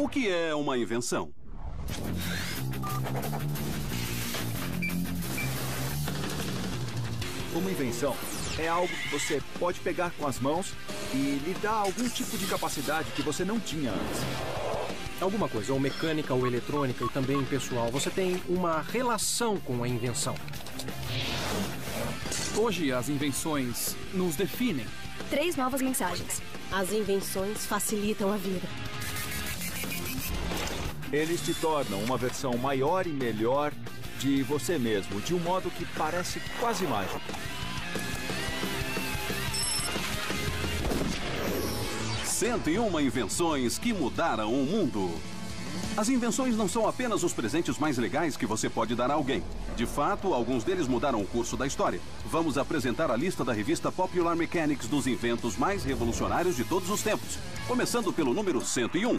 O que é uma invenção? Uma invenção é algo que você pode pegar com as mãos e lhe dá algum tipo de capacidade que você não tinha antes. Alguma coisa, ou mecânica, ou eletrônica e também pessoal. Você tem uma relação com a invenção. Hoje, as invenções nos definem. 3 novas mensagens. As invenções facilitam a vida. Eles te tornam uma versão maior e melhor de você mesmo, de um modo que parece quase mágico. Cento e uma invenções que mudaram o mundo. As invenções não são apenas os presentes mais legais que você pode dar a alguém. De fato, alguns deles mudaram o curso da história. Vamos apresentar a lista da revista Popular Mechanics dos inventos mais revolucionários de todos os tempos. Começando pelo número 101.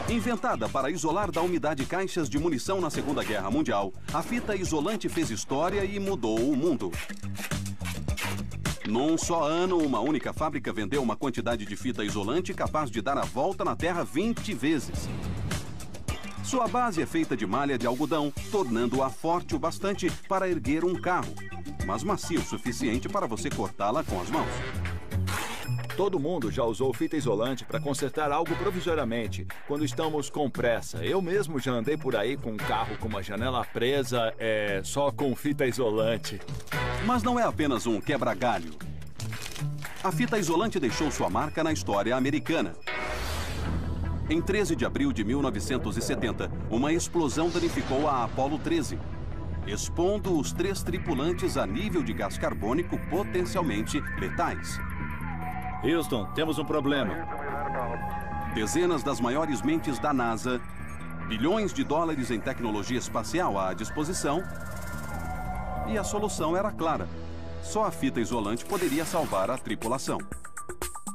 Inventada para isolar da umidade caixas de munição na Segunda Guerra Mundial, a fita isolante fez história e mudou o mundo. Num só ano, uma única fábrica vendeu uma quantidade de fita isolante capaz de dar a volta na Terra 20 vezes. Sua base é feita de malha de algodão, tornando-a forte o bastante para erguer um carro, mas macia o suficiente para você cortá-la com as mãos. Todo mundo já usou fita isolante para consertar algo provisoriamente, quando estamos com pressa. Eu mesmo já andei por aí com um carro com uma janela presa, só com fita isolante. Mas não é apenas um quebra-galho. A fita isolante deixou sua marca na história americana. Em 13 de abril de 1970, uma explosão danificou a Apollo 13, expondo os 3 tripulantes a nível de gás carbônico potencialmente letais. Houston, temos um problema. Dezenas das maiores mentes da NASA, bilhões de dólares em tecnologia espacial à disposição, e a solução era clara. Só a fita isolante poderia salvar a tripulação.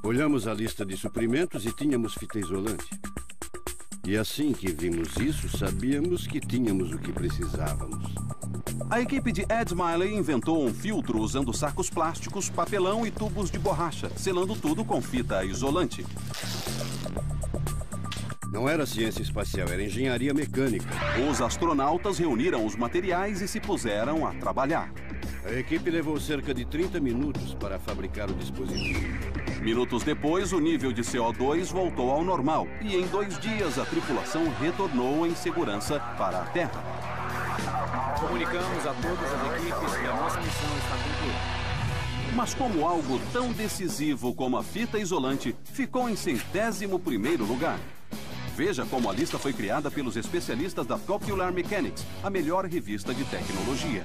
Olhamos a lista de suprimentos e tínhamos fita isolante. E assim que vimos isso, sabíamos que tínhamos o que precisávamos. A equipe de Ed Miley inventou um filtro usando sacos plásticos, papelão e tubos de borracha, selando tudo com fita isolante. Não era ciência espacial, era engenharia mecânica. Os astronautas reuniram os materiais e se puseram a trabalhar. A equipe levou cerca de 30 minutos para fabricar o dispositivo. Minutos depois, o nível de CO2 voltou ao normal e em 2 dias a tripulação retornou em segurança para a Terra. Comunicamos a todas as equipes que a nossa missão está concluída. Mas como algo tão decisivo como a fita isolante ficou em 101º lugar? Veja como a lista foi criada pelos especialistas da Popular Mechanics, a melhor revista de tecnologia.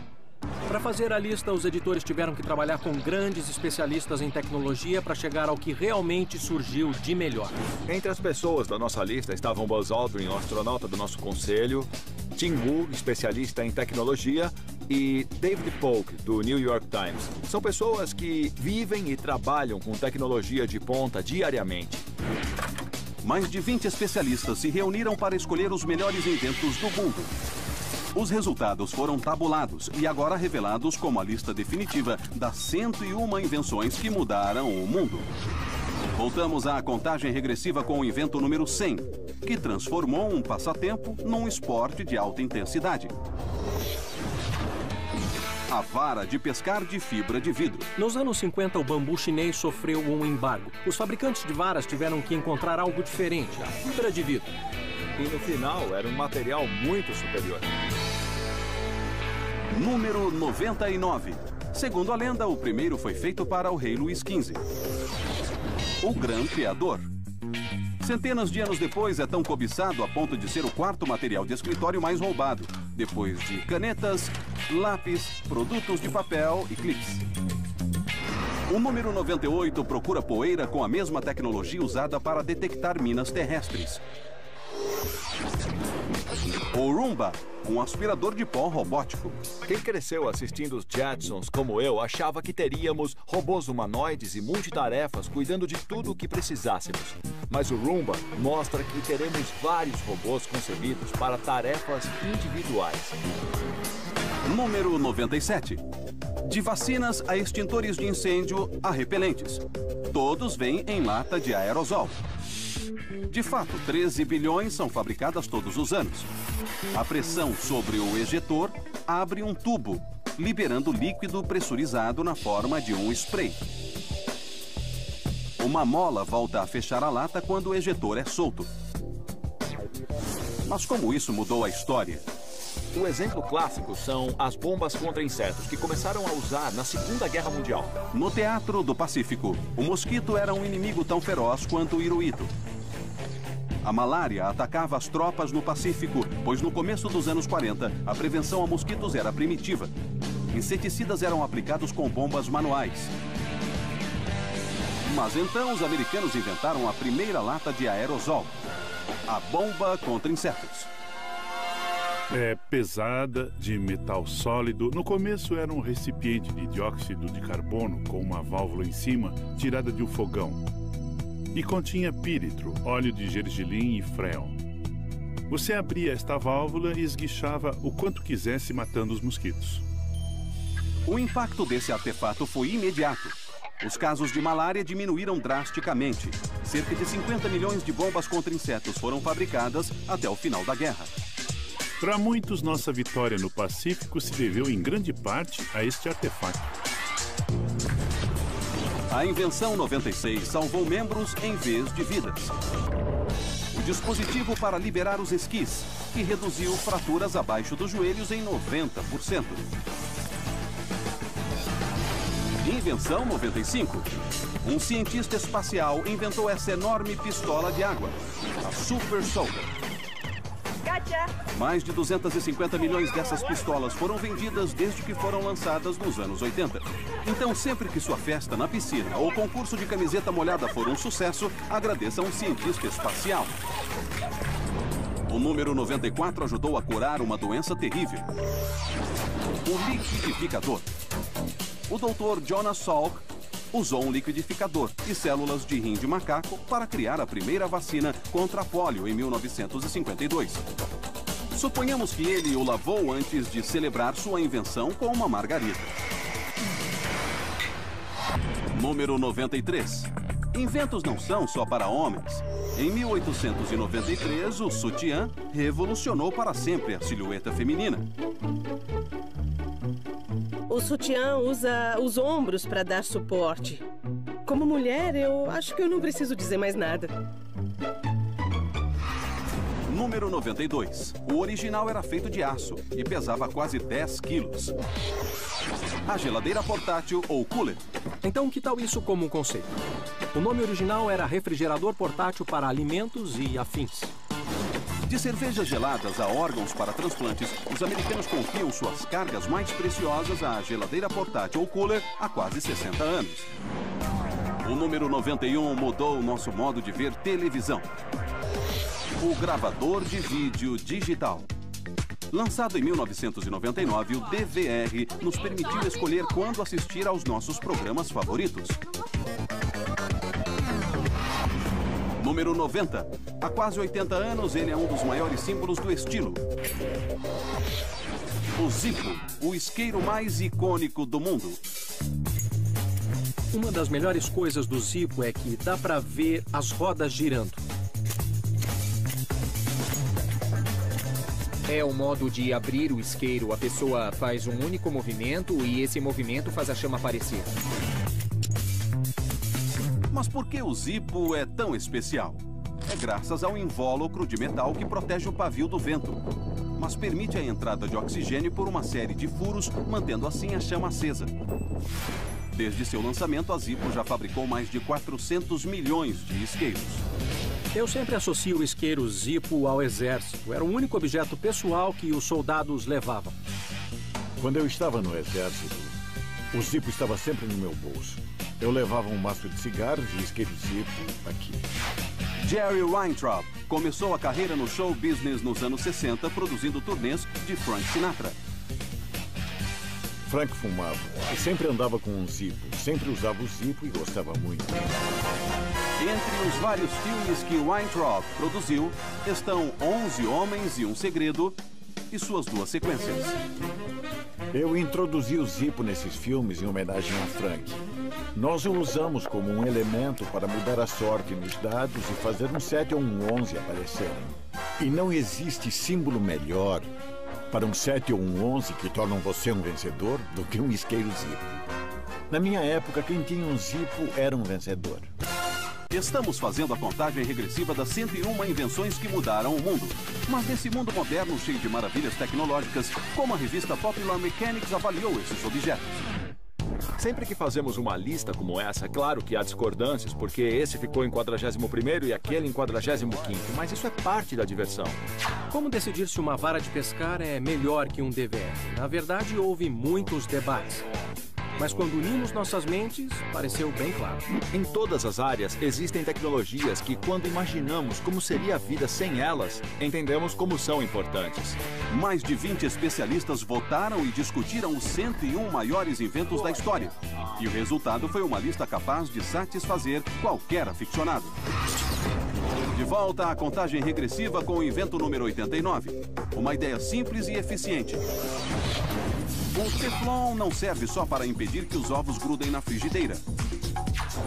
Para fazer a lista, os editores tiveram que trabalhar com grandes especialistas em tecnologia para chegar ao que realmente surgiu de melhor. Entre as pessoas da nossa lista estavam Buzz Aldrin, o astronauta do nosso conselho, Tim Wu, especialista em tecnologia, e David Polk, do New York Times. São pessoas que vivem e trabalham com tecnologia de ponta diariamente. Mais de 20 especialistas se reuniram para escolher os melhores inventos do mundo. Os resultados foram tabulados e agora revelados como a lista definitiva das 101 invenções que mudaram o mundo. Voltamos à contagem regressiva com o invento número 100, que transformou um passatempo num esporte de alta intensidade. A vara de pescar de fibra de vidro. Nos anos 50, o bambu chinês sofreu um embargo. Os fabricantes de varas tiveram que encontrar algo diferente, a fibra de vidro. E no final, era um material muito superior. Número 99. Segundo a lenda, o primeiro foi feito para o rei Luís XV. O Gran Criador. Centenas de anos depois, é tão cobiçado a ponto de ser o 4º material de escritório mais roubado, depois de canetas, lápis, produtos de papel e clips. O número 98 procura poeira com a mesma tecnologia usada para detectar minas terrestres. O Roomba, um aspirador de pó robótico. Quem cresceu assistindo os Jetsons, como eu, achava que teríamos robôs humanoides e multitarefas cuidando de tudo o que precisássemos. Mas o Roomba mostra que teremos vários robôs concebidos para tarefas individuais. Número 97. De vacinas a extintores de incêndio a repelentes. Todos vêm em lata de aerosol. De fato, 13 bilhões são fabricadas todos os anos. A pressão sobre o ejetor abre um tubo, liberando líquido pressurizado na forma de um spray. Uma mola volta a fechar a lata quando o ejetor é solto. Mas como isso mudou a história? O exemplo clássico são as bombas contra insetos, que começaram a usar na Segunda Guerra Mundial. No Teatro do Pacífico, o mosquito era um inimigo tão feroz quanto o iruíto. A malária atacava as tropas no Pacífico, pois no começo dos anos 40, a prevenção a mosquitos era primitiva. Inseticidas eram aplicados com bombas manuais. Mas então os americanos inventaram a primeira lata de aerosol, a bomba contra insetos. É pesada, de metal sólido. No começo era um recipiente de dióxido de carbono com uma válvula em cima, tirada de um fogão. E continha píritro, óleo de gergelim e freon. Você abria esta válvula e esguichava o quanto quisesse, matando os mosquitos. O impacto desse artefato foi imediato. Os casos de malária diminuíram drasticamente. Cerca de 50 milhões de bombas contra insetos foram fabricadas até o final da guerra. Para muitos, nossa vitória no Pacífico se deveu em grande parte a este artefato. A invenção 96 salvou membros em vez de vidas. O dispositivo para liberar os esquis, que reduziu fraturas abaixo dos joelhos em 90%. Invenção 95. Um cientista espacial inventou essa enorme pistola de água, a Super Soaker. Mais de 250 milhões dessas pistolas foram vendidas desde que foram lançadas nos anos 80. Então, sempre que sua festa na piscina ou concurso de camiseta molhada for um sucesso, agradeça a um cientista espacial. O número 94 ajudou a curar uma doença terrível: o liquidificador. O Dr. Jonas Salk usou um liquidificador e células de rim de macaco para criar a primeira vacina contra a polio em 1952. Suponhamos que ele o lavou antes de celebrar sua invenção com uma margarida. Número 93. Inventos não são só para homens. Em 1893, o sutiã revolucionou para sempre a silhueta feminina. O sutiã usa os ombros para dar suporte. Como mulher, eu acho que eu não preciso dizer mais nada. Número 92. O original era feito de aço e pesava quase 10 quilos. A geladeira portátil ou cooler. Então, que tal isso como um conceito? O nome original era refrigerador portátil para alimentos e afins. De cervejas geladas a órgãos para transplantes, os americanos confiam suas cargas mais preciosas à geladeira portátil ou cooler há quase 60 anos. O número 91 mudou o nosso modo de ver televisão. O gravador de vídeo digital. Lançado em 1999, o DVR nos permitiu escolher quando assistir aos nossos programas favoritos. Número 90. Há quase 80 anos, ele é um dos maiores símbolos do estilo. O Zippo, o isqueiro mais icônico do mundo. Uma das melhores coisas do Zippo é que dá para ver as rodas girando. É o modo de abrir o isqueiro. A pessoa faz um único movimento e esse movimento faz a chama aparecer. Mas por que o Zippo é tão especial? É graças ao invólucro de metal que protege o pavio do vento, mas permite a entrada de oxigênio por uma série de furos, mantendo assim a chama acesa. Desde seu lançamento, a Zippo já fabricou mais de 400 milhões de isqueiros. Eu sempre associo o isqueiro Zippo ao exército. Era o único objeto pessoal que os soldados levavam. Quando eu estava no exército, o Zippo estava sempre no meu bolso. Eu levava um maço de cigarros e isqueiro Zippo aqui. Jerry Weintraub começou a carreira no show business nos anos 60, produzindo turnês de Frank Sinatra. Frank fumava e sempre andava com um Zippo. Sempre usava o Zippo e gostava muito. Entre os vários filmes que Weintraub produziu, estão 11 Homens e um Segredo e suas duas sequências. Eu introduzi o Zippo nesses filmes em homenagem a Frank. Nós o usamos como um elemento para mudar a sorte nos dados e fazer um 7 ou um 11 aparecerem. E não existe símbolo melhor para um 7 ou um 11 que tornam você um vencedor do que um isqueiro Zippo. Na minha época, quem tinha um Zippo era um vencedor. Estamos fazendo a contagem regressiva das 101 invenções que mudaram o mundo. Mas nesse mundo moderno, cheio de maravilhas tecnológicas, como a revista Popular Mechanics avaliou esses objetos? Sempre que fazemos uma lista como essa, claro que há discordâncias, porque esse ficou em 41º e aquele em 45º, mas isso é parte da diversão. Como decidir se uma vara de pescar é melhor que um DVF? Na verdade, houve muitos debates. Mas quando unimos nossas mentes, pareceu bem claro. Em todas as áreas, existem tecnologias que, quando imaginamos como seria a vida sem elas, entendemos como são importantes. Mais de 20 especialistas votaram e discutiram os 101 maiores inventos da história. E o resultado foi uma lista capaz de satisfazer qualquer aficionado. De volta à contagem regressiva com o invento número 89. Uma ideia simples e eficiente. O Teflon não serve só para impedir que os ovos grudem na frigideira.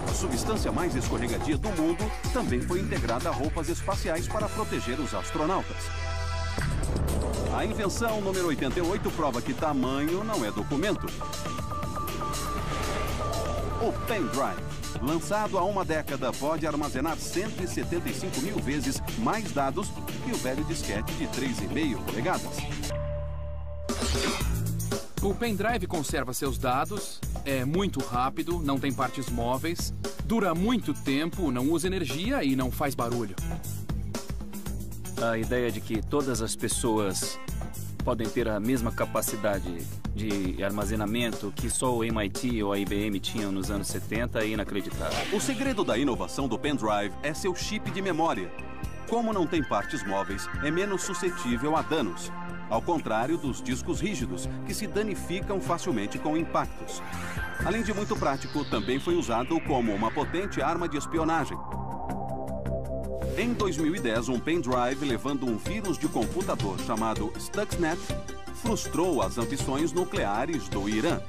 A substância mais escorregadia do mundo também foi integrada a roupas espaciais para proteger os astronautas. A invenção número 88 prova que tamanho não é documento. O pendrive, lançado há uma década, pode armazenar 175 mil vezes mais dados que o velho disquete de 3,5 polegadas. O pendrive conserva seus dados, é muito rápido, não tem partes móveis, dura muito tempo, não usa energia e não faz barulho. A ideia de que todas as pessoas podem ter a mesma capacidade de armazenamento que só o MIT ou a IBM tinham nos anos 70 é inacreditável. O segredo da inovação do pendrive é seu chip de memória. Como não tem partes móveis, é menos suscetível a danos. Ao contrário dos discos rígidos, que se danificam facilmente com impactos. Além de muito prático, também foi usado como uma potente arma de espionagem. Em 2010, um pendrive levando um vírus de computador chamado Stuxnet frustrou as ambições nucleares do Irã.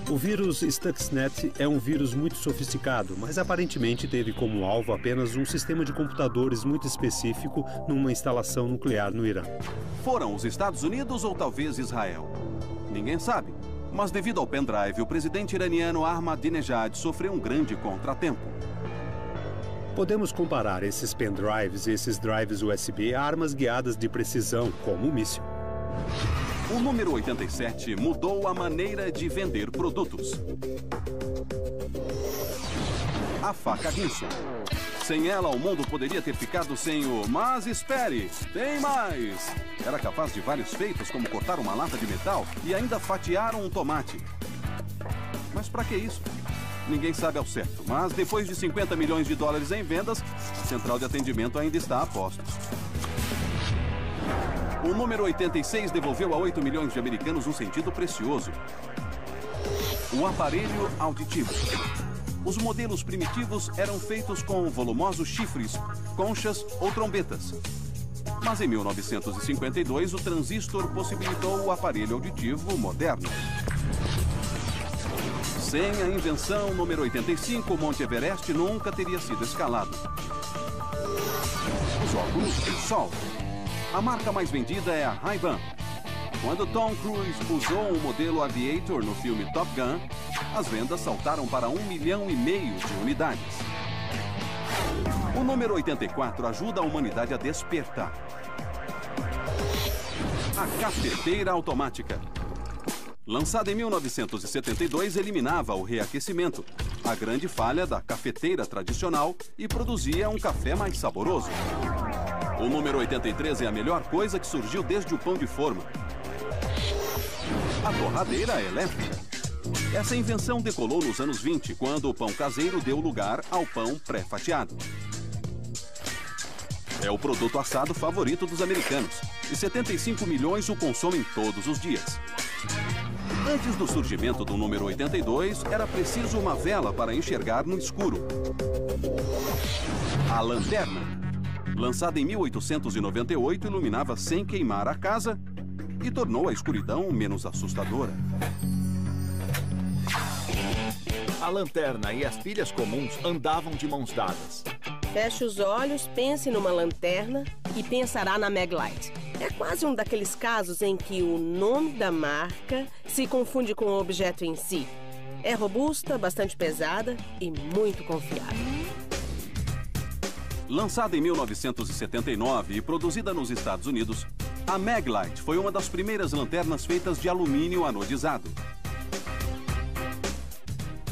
O vírus Stuxnet é um vírus muito sofisticado, mas aparentemente teve como alvo apenas um sistema de computadores muito específico numa instalação nuclear no Irã. Foram os Estados Unidos ou talvez Israel? Ninguém sabe. Mas devido ao pendrive, o presidente iraniano Ahmadinejad sofreu um grande contratempo. Podemos comparar esses pendrives e esses drives USB a armas guiadas de precisão, como um míssil. O número 87 mudou a maneira de vender produtos. A faca Rinson. Sem ela, o mundo poderia ter ficado sem o "mas espere, tem mais". Era capaz de vários feitos, como cortar uma lata de metal e ainda fatiar um tomate. Mas para que isso? Ninguém sabe ao certo, mas depois de 50 milhões de dólares em vendas, a central de atendimento ainda está a postos. O número 86 devolveu a 8 milhões de americanos um sentido precioso. O aparelho auditivo. Os modelos primitivos eram feitos com volumosos chifres, conchas ou trombetas. Mas em 1952, o transistor possibilitou o aparelho auditivo moderno. Sem a invenção número 85, o Monte Everest nunca teria sido escalado. Os óculos de sol. A marca mais vendida é a Ray-Ban. Quando Tom Cruise usou o modelo Aviator no filme Top Gun, as vendas saltaram para 1,5 milhão de unidades. O número 84 ajuda a humanidade a despertar. A cafeteira automática. Lançada em 1972, eliminava o reaquecimento, a grande falha da cafeteira tradicional, e produzia um café mais saboroso. O número 83 é a melhor coisa que surgiu desde o pão de forma. A torradeira elétrica. Essa invenção decolou nos anos 20, quando o pão caseiro deu lugar ao pão pré-fatiado. É o produto assado favorito dos americanos, e 75 milhões o consomem todos os dias. Antes do surgimento do número 82, era preciso uma vela para enxergar no escuro. A lanterna. Lançada em 1898, iluminava sem queimar a casa e tornou a escuridão menos assustadora. A lanterna e as pilhas comuns andavam de mãos dadas. Feche os olhos, pense numa lanterna e pensará na Maglite. É quase um daqueles casos em que o nome da marca se confunde com o objeto em si. É robusta, bastante pesada e muito confiável. Lançada em 1979 e produzida nos Estados Unidos, a Maglite foi uma das primeiras lanternas feitas de alumínio anodizado.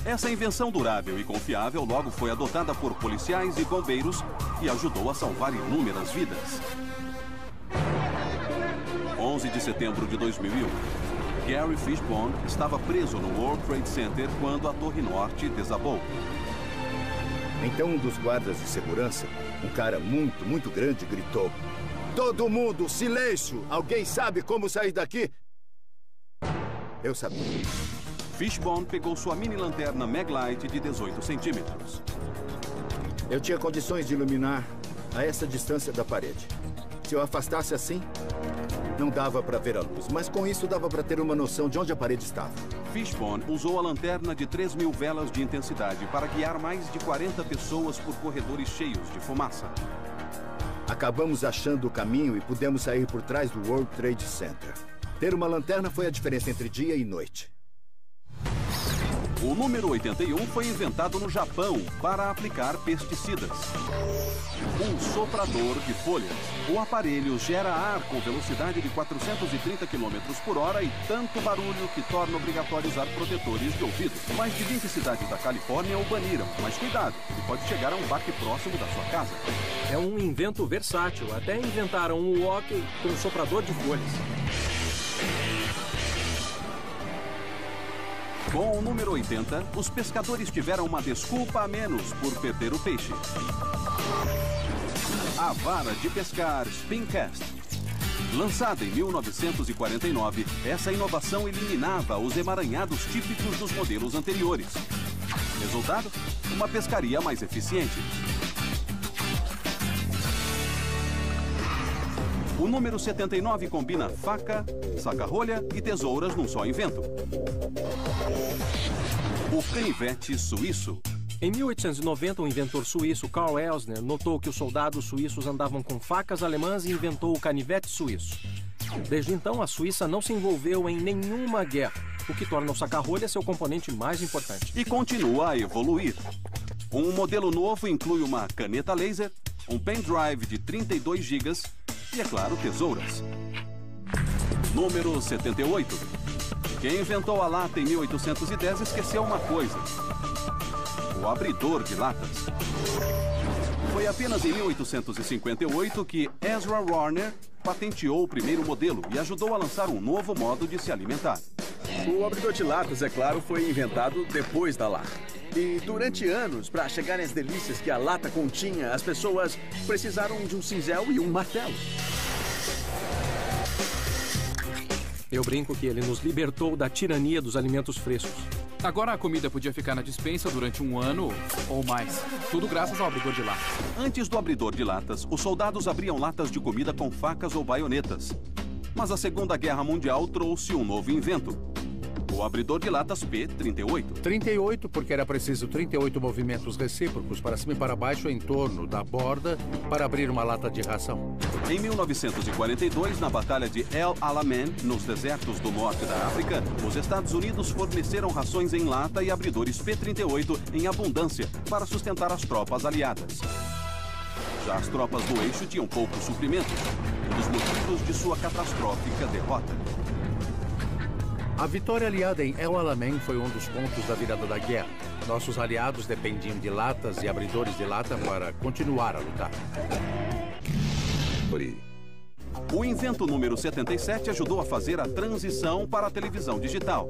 Essa invenção durável e confiável logo foi adotada por policiais e bombeiros e ajudou a salvar inúmeras vidas. 11 de setembro de 2001, Gary Fishbone estava preso no World Trade Center quando a Torre Norte desabou. Então um dos guardas de segurança, um cara muito grande, gritou: "Todo mundo, silêncio! Alguém sabe como sair daqui?" Eu sabia. Fishbone pegou sua mini lanterna Maglite de 18 centímetros. Eu tinha condições de iluminar a essa distância da parede. Se eu afastasse assim, não dava para ver a luz, mas com isso dava para ter uma noção de onde a parede estava. Fishbone usou a lanterna de 3.000 velas de intensidade para guiar mais de 40 pessoas por corredores cheios de fumaça. Acabamos achando o caminho e pudemos sair por trás do World Trade Center. Ter uma lanterna foi a diferença entre dia e noite. O número 81 foi inventado no Japão para aplicar pesticidas. Um soprador de folhas. O aparelho gera ar com velocidade de 430 km por hora e tanto barulho que torna obrigatório usar protetores de ouvido. Mais de 20 cidades da Califórnia o baniram, mas cuidado, ele pode chegar a um baque próximo da sua casa. É um invento versátil. Até inventaram um walkie com um soprador de folhas. Com o número 80, os pescadores tiveram uma desculpa a menos por perder o peixe. A vara de pescar Spincast. Lançada em 1949, essa inovação eliminava os emaranhados típicos dos modelos anteriores. Resultado? Uma pescaria mais eficiente. O número 79 combina faca, saca-rolha e tesouras num só invento. O canivete suíço. Em 1890, o inventor suíço Carl Elsner notou que os soldados suíços andavam com facas alemãs e inventou o canivete suíço. Desde então, a Suíça não se envolveu em nenhuma guerra, o que torna o saca-rolha seu componente mais importante. E continua a evoluir. Um modelo novo inclui uma caneta laser, um pendrive de 32 GB e, é claro, tesouras. Número 78. Quem inventou a lata em 1810 esqueceu uma coisa: o abridor de latas. Foi apenas em 1858 que Ezra Warner patenteou o primeiro modelo e ajudou a lançar um novo modo de se alimentar. O abridor de latas, é claro, foi inventado depois da lata. E durante anos, para chegarem às delícias que a lata continha, as pessoas precisaram de um cinzel e um martelo. Eu brinco que ele nos libertou da tirania dos alimentos frescos. Agora a comida podia ficar na despensa durante um ano ou mais. Tudo graças ao abridor de latas. Antes do abridor de latas, os soldados abriam latas de comida com facas ou baionetas. Mas a Segunda Guerra Mundial trouxe um novo invento: o abridor de latas P-38. 38 porque era preciso 38 movimentos recíprocos para cima e para baixo em torno da borda para abrir uma lata de ração. Em 1942, na Batalha de El Alamein, nos desertos do norte da África, os Estados Unidos forneceram rações em lata e abridores P-38 em abundância para sustentar as tropas aliadas. Já as tropas do eixo tinham poucos suprimentos, um dos motivos de sua catastrófica derrota. A vitória aliada em El Alamein foi um dos pontos da virada da guerra. Nossos aliados dependiam de latas e abridores de lata para continuar a lutar. O invento número 77 ajudou a fazer a transição para a televisão digital: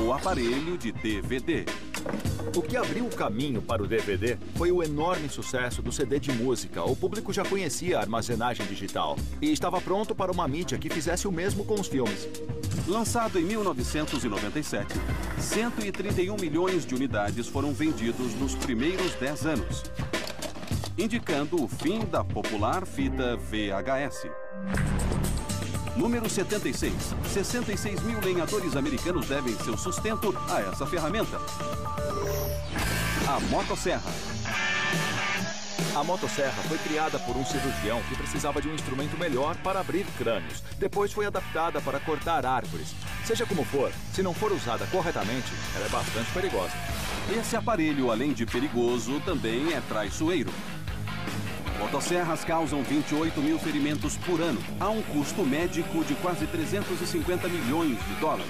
o aparelho de DVD. O que abriu o caminho para o DVD foi o enorme sucesso do CD de música. O público já conhecia a armazenagem digital e estava pronto para uma mídia que fizesse o mesmo com os filmes. Lançado em 1997, 131 milhões de unidades foram vendidos nos primeiros 10 anos, indicando o fim da popular fita VHS. Número 76. 66 mil lenhadores americanos devem seu sustento a essa ferramenta. A motosserra. A motosserra foi criada por um cirurgião que precisava de um instrumento melhor para abrir crânios. Depois foi adaptada para cortar árvores. Seja como for, se não for usada corretamente, ela é bastante perigosa. Esse aparelho, além de perigoso, também é traiçoeiro. Motosserras causam 28 mil ferimentos por ano, a um custo médico de quase 350 milhões de dólares.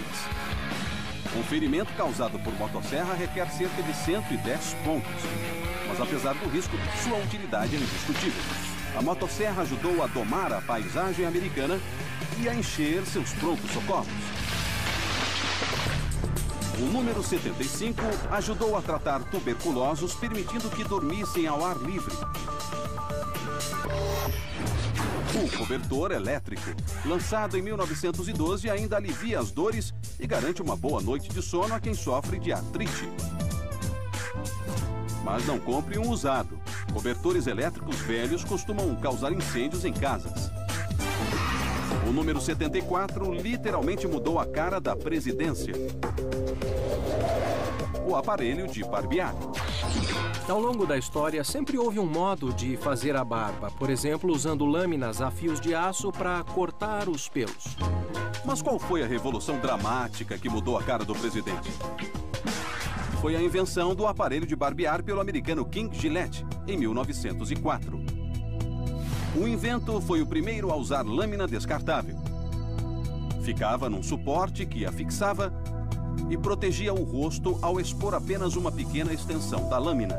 Um ferimento causado por motosserra requer cerca de 110 pontos. Mas apesar do risco, sua utilidade é indiscutível. A motosserra ajudou a domar a paisagem americana e a encher seus prontos-socorros. O número 75 ajudou a tratar tuberculosos, permitindo que dormissem ao ar livre. O cobertor elétrico, lançado em 1912, ainda alivia as dores e garante uma boa noite de sono a quem sofre de artrite. Mas não compre um usado. Cobertores elétricos velhos costumam causar incêndios em casas. O número 74 literalmente mudou a cara da presidência. O aparelho de barbear. Ao longo da história, sempre houve um modo de fazer a barba, por exemplo, usando lâminas a fios de aço para cortar os pelos. Mas qual foi a revolução dramática que mudou a cara do presidente? Foi a invenção do aparelho de barbear pelo americano King Gillette, em 1904. O invento foi o primeiro a usar lâmina descartável. Ficava num suporte que a fixava e protegia o rosto ao expor apenas uma pequena extensão da lâmina.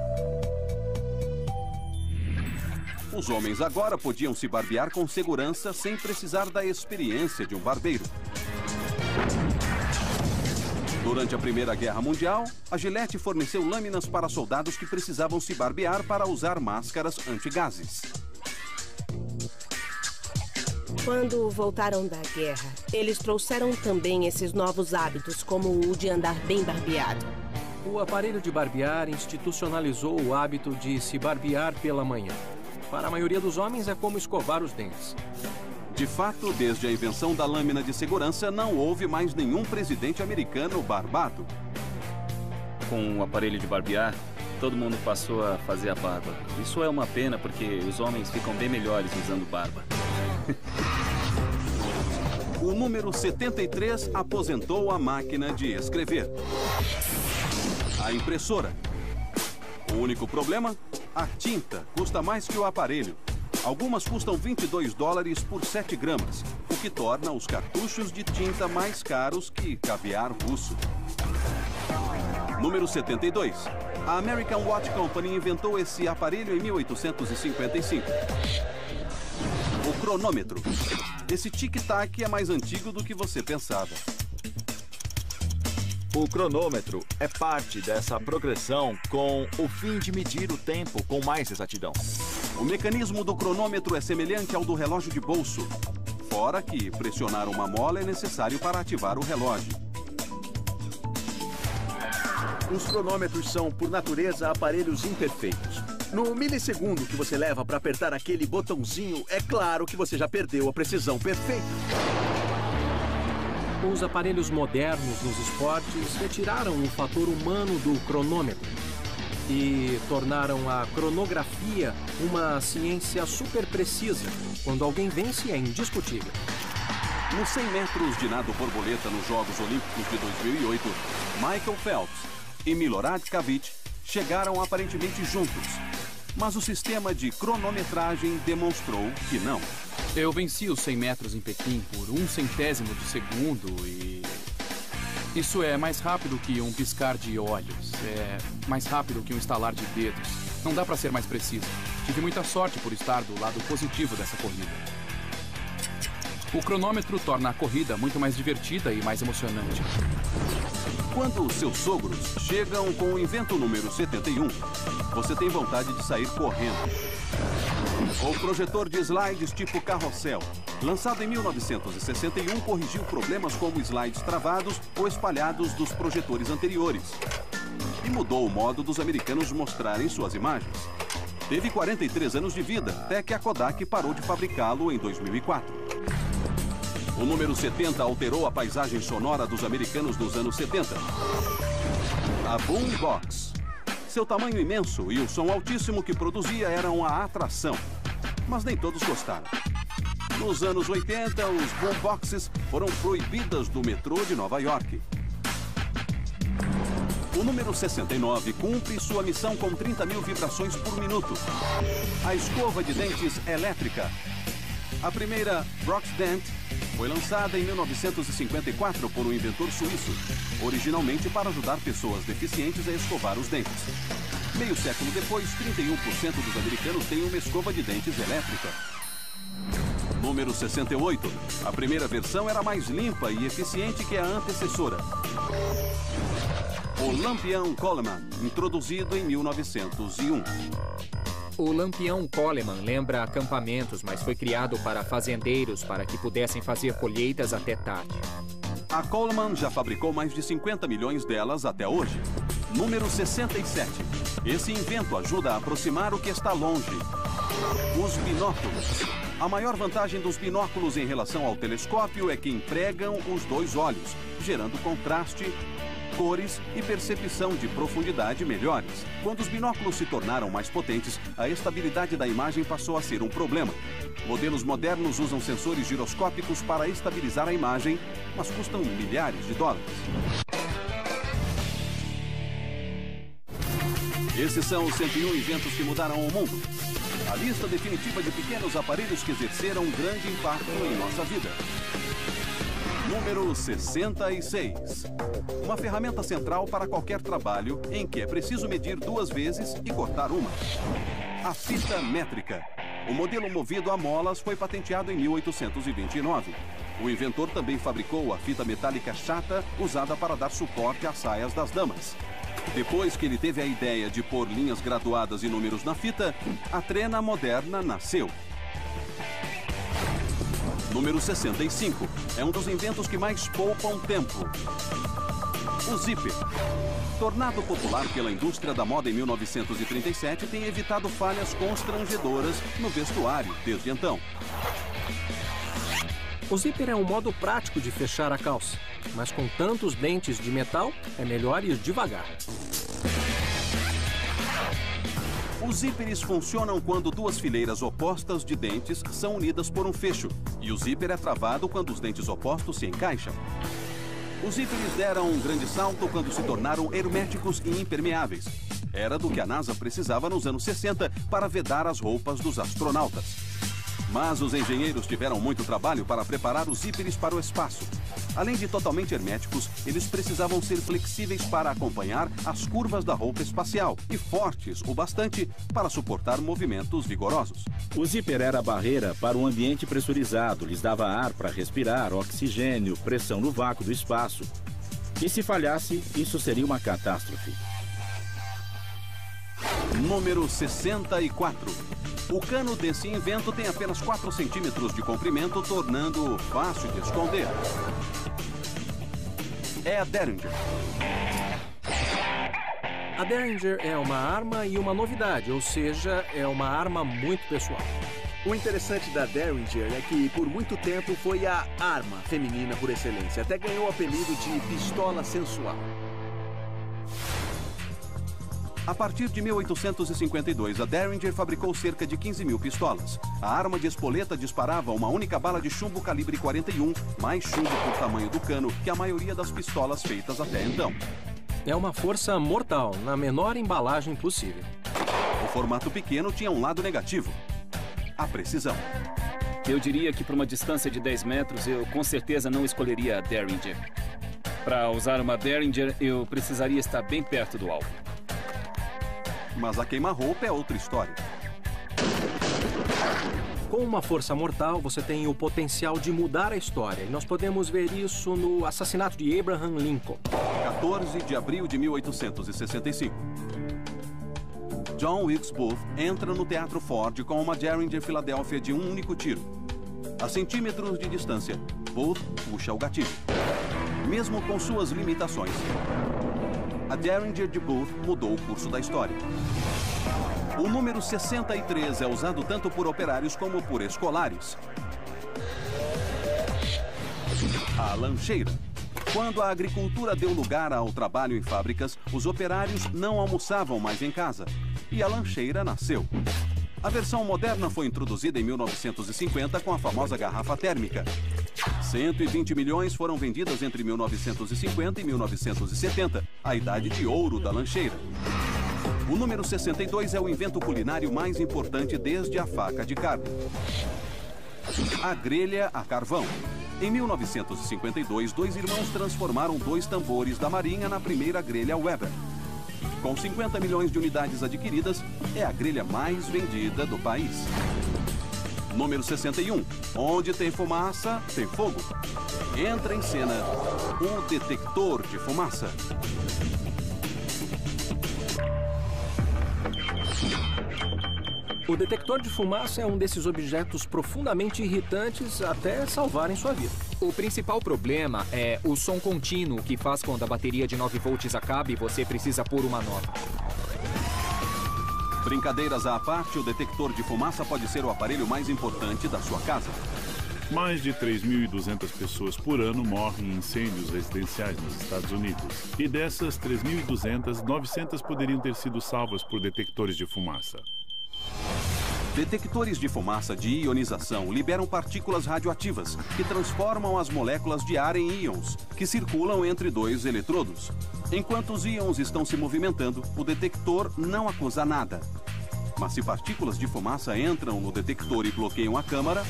Os homens agora podiam se barbear com segurança sem precisar da experiência de um barbeiro. Durante a Primeira Guerra Mundial, a Gillette forneceu lâminas para soldados que precisavam se barbear para usar máscaras antigases. Quando voltaram da guerra, eles trouxeram também esses novos hábitos, como o de andar bem barbeado. O aparelho de barbear institucionalizou o hábito de se barbear pela manhã. Para a maioria dos homens é como escovar os dentes. De fato, desde a invenção da lâmina de segurança, não houve mais nenhum presidente americano barbado. Com o aparelho de barbear, todo mundo passou a fazer a barba. Isso é uma pena porque os homens ficam bem melhores usando barba. O número 73 aposentou a máquina de escrever. A impressora. O único problema? A tinta custa mais que o aparelho. Algumas custam 22 dólares por 7 gramas, o que torna os cartuchos de tinta mais caros que caviar russo. Número 72. A American Watch Company inventou esse aparelho em 1855. O cronômetro. Esse tic-tac é mais antigo do que você pensava. O cronômetro é parte dessa progressão com o fim de medir o tempo com mais exatidão. O mecanismo do cronômetro é semelhante ao do relógio de bolso, fora que pressionar uma mola é necessário para ativar o relógio. Os cronômetros são, por natureza, aparelhos imperfeitos. No milissegundo que você leva para apertar aquele botãozinho, é claro que você já perdeu a precisão perfeita. Os aparelhos modernos nos esportes retiraram o fator humano do cronômetro e tornaram a cronografia uma ciência super precisa. Quando alguém vence, é indiscutível. Nos 100 metros de nado borboleta nos Jogos Olímpicos de 2008, Michael Phelps e Milorad Kavich chegaram aparentemente juntos. Mas o sistema de cronometragem demonstrou que não. Eu venci os 100 metros em Pequim por 1/100º de segundo e... Isso é mais rápido que um piscar de olhos. É mais rápido que um estalar de dedos. Não dá para ser mais preciso. Tive muita sorte por estar do lado positivo dessa corrida. O cronômetro torna a corrida muito mais divertida e mais emocionante. Quando seus sogros chegam com o invento número 71, você tem vontade de sair correndo. O projetor de slides tipo carrossel, lançado em 1961, corrigiu problemas como slides travados ou espalhados dos projetores anteriores. E mudou o modo dos americanos mostrarem suas imagens. Teve 43 anos de vida, até que a Kodak parou de fabricá-lo em 2004. O número 70 alterou a paisagem sonora dos americanos nos anos 70. A Boombox. Seu tamanho imenso e o som altíssimo que produzia eram a atração. Mas nem todos gostaram. Nos anos 80, os boomboxes foram proibidas do metrô de Nova York. O número 69 cumpre sua missão com 30 mil vibrações por minuto. A escova de dentes elétrica. A primeira, Broxdent, foi lançada em 1954 por um inventor suíço, originalmente para ajudar pessoas deficientes a escovar os dentes. Meio século depois, 31% dos americanos têm uma escova de dentes elétrica. Número 68. A primeira versão era mais limpa e eficiente que a antecessora. O lampião Coleman, introduzido em 1901. O lampião Coleman lembra acampamentos, mas foi criado para fazendeiros para que pudessem fazer colheitas até tarde. A Coleman já fabricou mais de 50 milhões delas até hoje. Número 67. Esse invento ajuda a aproximar o que está longe. Os binóculos. A maior vantagem dos binóculos em relação ao telescópio é que empregam os dois olhos, gerando contraste, cores e percepção de profundidade melhores. Quando os binóculos se tornaram mais potentes, a estabilidade da imagem passou a ser um problema. Modelos modernos usam sensores giroscópicos para estabilizar a imagem, mas custam milhares de dólares. Esses são os 101 inventos que mudaram o mundo. A lista definitiva de pequenos aparelhos que exerceram um grande impacto em nossa vida. Número 66. Uma ferramenta central para qualquer trabalho em que é preciso medir 2 vezes e cortar uma. A fita métrica. O modelo movido a molas foi patenteado em 1829. O inventor também fabricou a fita metálica chata usada para dar suporte às saias das damas. Depois que ele teve a ideia de pôr linhas graduadas e números na fita, a trena moderna nasceu. Número 65. É um dos inventos que mais poupam tempo. O zíper. Tornado popular pela indústria da moda em 1937, tem evitado falhas constrangedoras no vestuário desde então. O zíper é um modo prático de fechar a calça, mas com tantos dentes de metal, é melhor ir devagar. Os zíperes funcionam quando 2 fileiras opostas de dentes são unidas por um fecho, e o zíper é travado quando os dentes opostos se encaixam. Os zíperes deram um grande salto quando se tornaram herméticos e impermeáveis. Era do que a NASA precisava nos anos 60 para vedar as roupas dos astronautas. Mas os engenheiros tiveram muito trabalho para preparar os zíperes para o espaço. Além de totalmente herméticos, eles precisavam ser flexíveis para acompanhar as curvas da roupa espacial e fortes o bastante para suportar movimentos vigorosos. O zíper era a barreira para um ambiente pressurizado, lhes dava ar para respirar, oxigênio, pressão no vácuo do espaço. E se falhasse, isso seria uma catástrofe. Número 64. O cano desse invento tem apenas 4 centímetros de comprimento, tornando-o fácil de esconder. É a Derringer. A Derringer é uma arma e uma novidade, ou seja, é uma arma muito pessoal. O interessante da Derringer é que, por muito tempo, foi a arma feminina por excelência. Até ganhou o apelido de pistola sensual. A partir de 1852, a Derringer fabricou cerca de 15 mil pistolas. A arma de espoleta disparava uma única bala de chumbo calibre 41, mais chumbo por tamanho do cano que a maioria das pistolas feitas até então. É uma força mortal, na menor embalagem possível. O formato pequeno tinha um lado negativo: a precisão. Eu diria que para uma distância de 10 metros, eu com certeza não escolheria a Derringer. Para usar uma Derringer, eu precisaria estar bem perto do alvo. Mas a queima-roupa é outra história. Com uma força mortal, você tem o potencial de mudar a história. E nós podemos ver isso no assassinato de Abraham Lincoln. 14 de abril de 1865. John Wilkes Booth entra no Teatro Ford com uma Derringer Filadélfia de um único tiro. A centímetros de distância, Booth puxa o gatilho. Mesmo com suas limitações, a Derringer de Booth mudou o curso da história. O número 63 é usado tanto por operários como por escolares. A lancheira. Quando a agricultura deu lugar ao trabalho em fábricas, os operários não almoçavam mais em casa. E a lancheira nasceu. A versão moderna foi introduzida em 1950 com a famosa garrafa térmica. 120 milhões foram vendidas entre 1950 e 1970, a idade de ouro da lancheira. O número 62 é o invento culinário mais importante desde a faca de carne. A grelha a carvão. Em 1952, dois irmãos transformaram 2 tambores da Marinha na primeira grelha Weber. Com 50 milhões de unidades adquiridas, é a grelha mais vendida do país. Número 61. Onde tem fumaça, tem fogo. Entra em cena o detector de fumaça. O detector de fumaça é um desses objetos profundamente irritantes até salvarem sua vida. O principal problema é o som contínuo que faz quando a bateria de 9 volts acaba e você precisa pôr uma nova. Brincadeiras à parte, o detector de fumaça pode ser o aparelho mais importante da sua casa. Mais de 3.200 pessoas por ano morrem em incêndios residenciais nos Estados Unidos. E dessas 3.200, 900 poderiam ter sido salvas por detectores de fumaça. Detectores de fumaça de ionização liberam partículas radioativas que transformam as moléculas de ar em íons, que circulam entre 2 eletrodos. Enquanto os íons estão se movimentando, o detector não acusa nada. Mas se partículas de fumaça entram no detector e bloqueiam a câmara,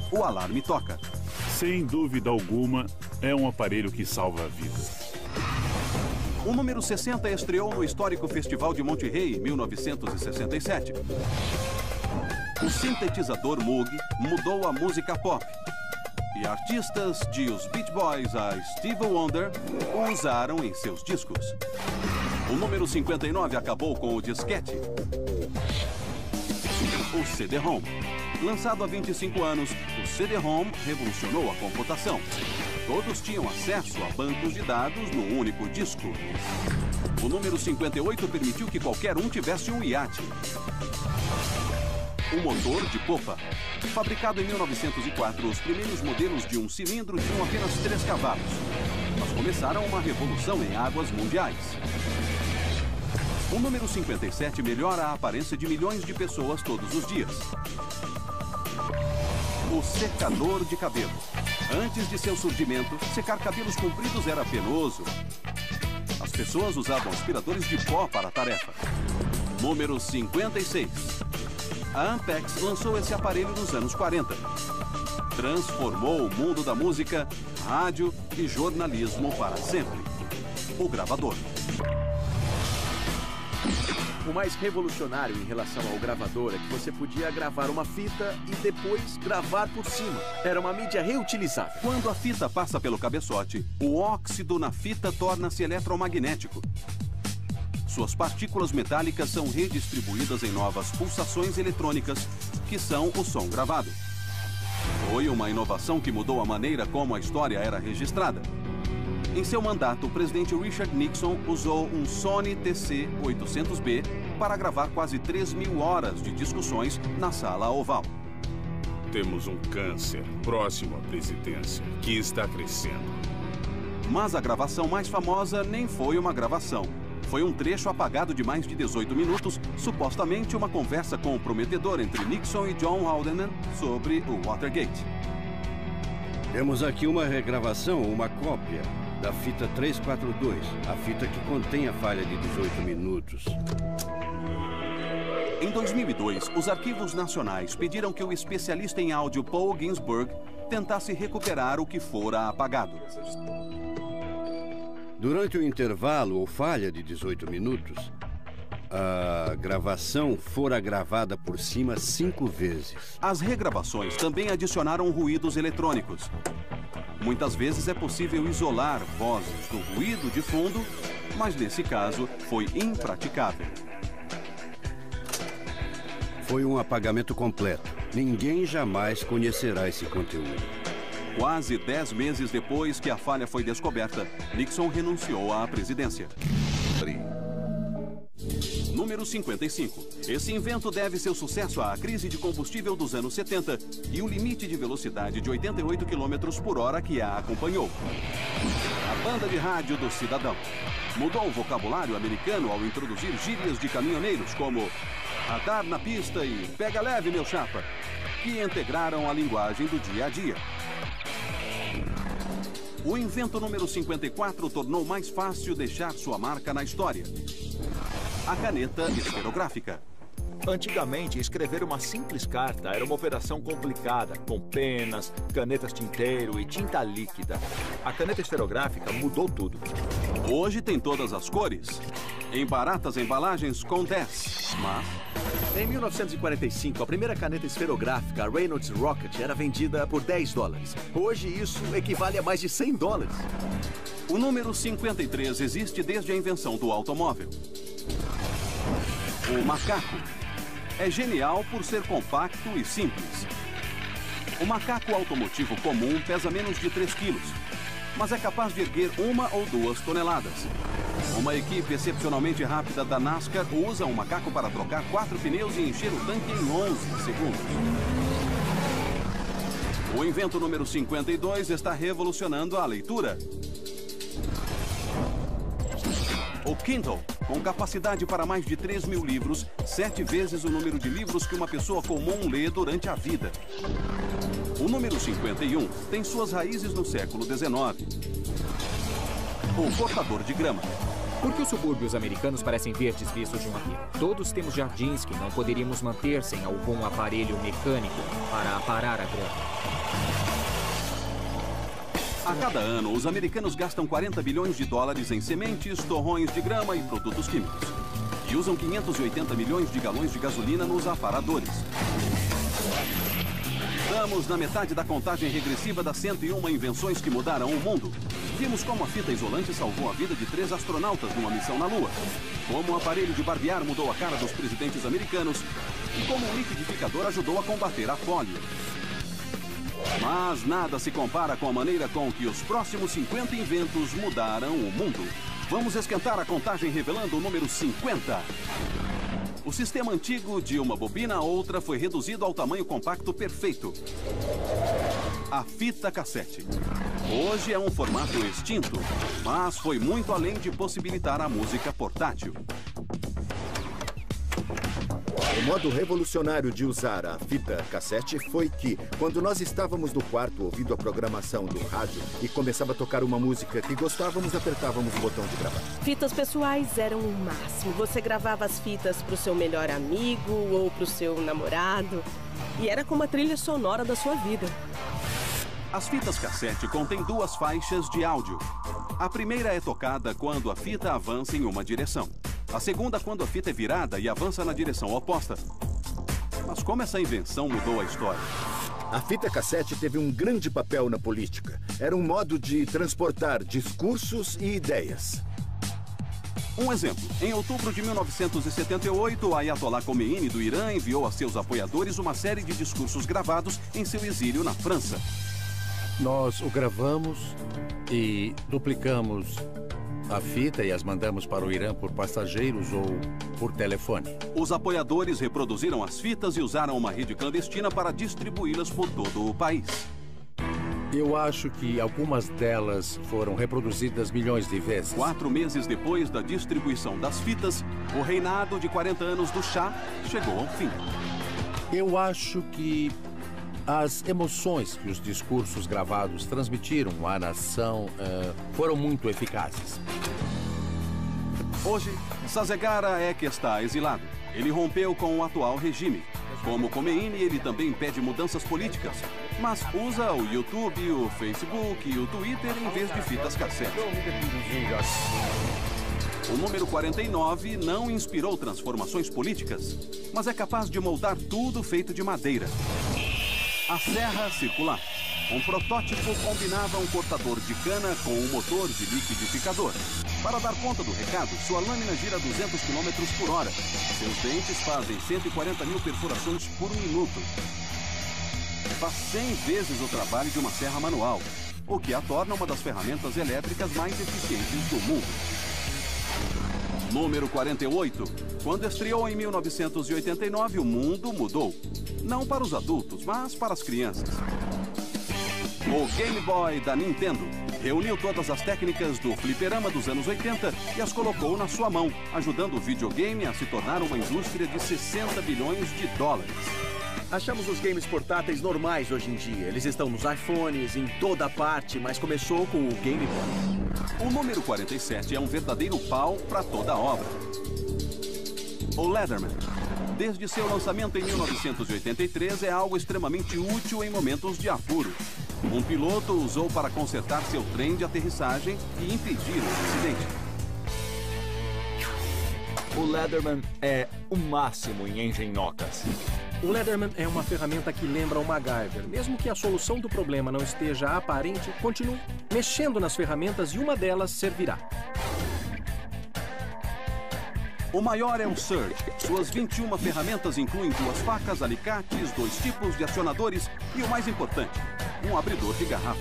o alarme toca. Sem dúvida alguma, é um aparelho que salva vidas. O número 60 estreou no histórico Festival de Monterrey, em 1967. O sintetizador Moog mudou a música pop. E artistas de os Beach Boys a Stevie Wonder o usaram em seus discos. O número 59 acabou com o disquete. O CD-ROM. Lançado há 25 anos, o CD-ROM revolucionou a computação. Todos tinham acesso a bancos de dados no único disco. O número 58 permitiu que qualquer um tivesse um iate. O motor de popa. Fabricado em 1904, os primeiros modelos de um cilindro tinham apenas 3 cavalos. Mas começaram uma revolução em águas mundiais. O número 57 melhora a aparência de milhões de pessoas todos os dias. O secador de cabelo. Antes de seu surgimento, secar cabelos compridos era penoso. As pessoas usavam aspiradores de pó para a tarefa. Número 56. A Ampex lançou esse aparelho nos anos 40. Transformou o mundo da música, rádio e jornalismo para sempre. O gravador. O mais revolucionário em relação ao gravador é que você podia gravar uma fita e depois gravar por cima. Era uma mídia reutilizável. Quando a fita passa pelo cabeçote, o óxido na fita torna-se eletromagnético. Suas partículas metálicas são redistribuídas em novas pulsações eletrônicas, que são o som gravado. Foi uma inovação que mudou a maneira como a história era registrada. Em seu mandato, o presidente Richard Nixon usou um Sony TC-800B para gravar quase 3.000 horas de discussões na Sala Oval. Temos um câncer próximo à presidência, que está crescendo. Mas a gravação mais famosa nem foi uma gravação. Foi um trecho apagado de mais de 18 minutos, supostamente uma conversa comprometedora entre Nixon e John Haldeman sobre o Watergate. Temos aqui uma regravação, uma cópia da fita 342, a fita que contém a falha de 18 minutos. Em 2002, os arquivos nacionais pediram que o especialista em áudio Paul Ginsburg tentasse recuperar o que fora apagado. Durante o intervalo ou falha de 18 minutos, a gravação fora gravada por cima 5 vezes. As regravações também adicionaram ruídos eletrônicos. Muitas vezes é possível isolar vozes do ruído de fundo, mas nesse caso foi impraticável. Foi um apagamento completo. Ninguém jamais conhecerá esse conteúdo. Quase 10 meses depois que a falha foi descoberta, Nixon renunciou à presidência. Número 55. Esse invento deve seu sucesso à crise de combustível dos anos 70 e o limite de velocidade de 88 km por hora que a acompanhou. A banda de rádio do cidadão mudou o vocabulário americano ao introduzir gírias de caminhoneiros como radar na pista e pega leve, meu chapa, que integraram a linguagem do dia a dia. O invento número 54 tornou mais fácil deixar sua marca na história. A caneta esferográfica. Antigamente, escrever uma simples carta era uma operação complicada, com penas, canetas tinteiro e tinta líquida. A caneta esferográfica mudou tudo. Hoje tem todas as cores, em baratas embalagens com 10, mas... Em 1945, a primeira caneta esferográfica, a Reynolds Rocket, era vendida por $10. Hoje, isso equivale a mais de $100. O número 53 existe desde a invenção do automóvel. O macaco é genial por ser compacto e simples. O macaco automotivo comum pesa menos de 3 quilos, mas é capaz de erguer 1 ou 2 toneladas. Uma equipe excepcionalmente rápida da NASCAR usa um macaco para trocar 4 pneus e encher o tanque em 11 segundos. O invento número 52 está revolucionando a leitura. O Kindle, com capacidade para mais de 3.000 livros, 7 vezes o número de livros que uma pessoa comum lê durante a vida. O número 51 tem suas raízes no século XIX. O cortador de grama. Por que os subúrbios americanos parecem verdes vistos de um avião? Todos temos jardins que não poderíamos manter sem algum aparelho mecânico para aparar a grama. A cada ano, os americanos gastam $40 bilhões em sementes, torrões de grama e produtos químicos. E usam 580 milhões de galões de gasolina nos aparadores. Estamos na metade da contagem regressiva das 101 invenções que mudaram o mundo. Vimos como a fita isolante salvou a vida de 3 astronautas numa missão na Lua. Como o aparelho de barbear mudou a cara dos presidentes americanos. E como o liquidificador ajudou a combater a polio. Mas nada se compara com a maneira com que os próximos 50 inventos mudaram o mundo. Vamos esquentar a contagem revelando o número 50. O sistema antigo de uma bobina a outra foi reduzido ao tamanho compacto perfeito. A fita cassete. Hoje é um formato extinto, mas foi muito além de possibilitar a música portátil. O modo revolucionário de usar a fita cassete foi que, quando nós estávamos no quarto ouvindo a programação do rádio e começava a tocar uma música que gostávamos, apertávamos o botão de gravar. Fitas pessoais eram o máximo. Você gravava as fitas para o seu melhor amigo ou para o seu namorado. E era como a trilha sonora da sua vida. As fitas cassete contêm 2 faixas de áudio. A primeira é tocada quando a fita avança em uma direção. A segunda quando a fita é virada e avança na direção oposta. Mas como essa invenção mudou a história? A fita cassete teve um grande papel na política. Era um modo de transportar discursos e ideias. Um exemplo. Em outubro de 1978, o Ayatollah Khomeini do Irã enviou a seus apoiadores uma série de discursos gravados em seu exílio na França. Nós o gravamos e duplicamos a fita e as mandamos para o Irã por passageiros ou por telefone. Os apoiadores reproduziram as fitas e usaram uma rede clandestina para distribuí-las por todo o país. Eu acho que algumas delas foram reproduzidas milhões de vezes. 4 meses depois da distribuição das fitas, o reinado de 40 anos do Shah chegou ao fim. Eu acho que as emoções que os discursos gravados transmitiram à nação foram muito eficazes. Hoje, Sazegara é que está exilado. Ele rompeu com o atual regime. Como Khomeini, ele também pede mudanças políticas, mas usa o YouTube, o Facebook e o Twitter em vez de fitas cassete. O número 49 não inspirou transformações políticas, mas é capaz de moldar tudo feito de madeira. A serra circular. Um protótipo combinava um cortador de cana com um motor de liquidificador. Para dar conta do recado, sua lâmina gira 200 km por hora. Seus dentes fazem 140 mil perfurações por minuto. Faz 100 vezes o trabalho de uma serra manual, o que a torna uma das ferramentas elétricas mais eficientes do mundo. Número 48. Quando estreou em 1989, o mundo mudou. Não para os adultos, mas para as crianças. O Game Boy da Nintendo reuniu todas as técnicas do fliperama dos anos 80 e as colocou na sua mão, ajudando o videogame a se tornar uma indústria de 60 bilhões de dólares. Achamos os games portáteis normais hoje em dia. Eles estão nos iPhones, em toda parte, mas começou com o Game Boy. O número 47 é um verdadeiro pau para toda a obra. O Leatherman. Desde seu lançamento em 1983, é algo extremamente útil em momentos de apuro. Um piloto usou para consertar seu trem de aterrissagem e impedir um acidente. O Leatherman é o máximo em engenhocas. O Leatherman é uma ferramenta que lembra o MacGyver. Mesmo que a solução do problema não esteja aparente, continue mexendo nas ferramentas e uma delas servirá. O maior é o Surge. Suas 21 ferramentas incluem 2 facas, alicates, 2 tipos de acionadores e o mais importante, um abridor de garrafa.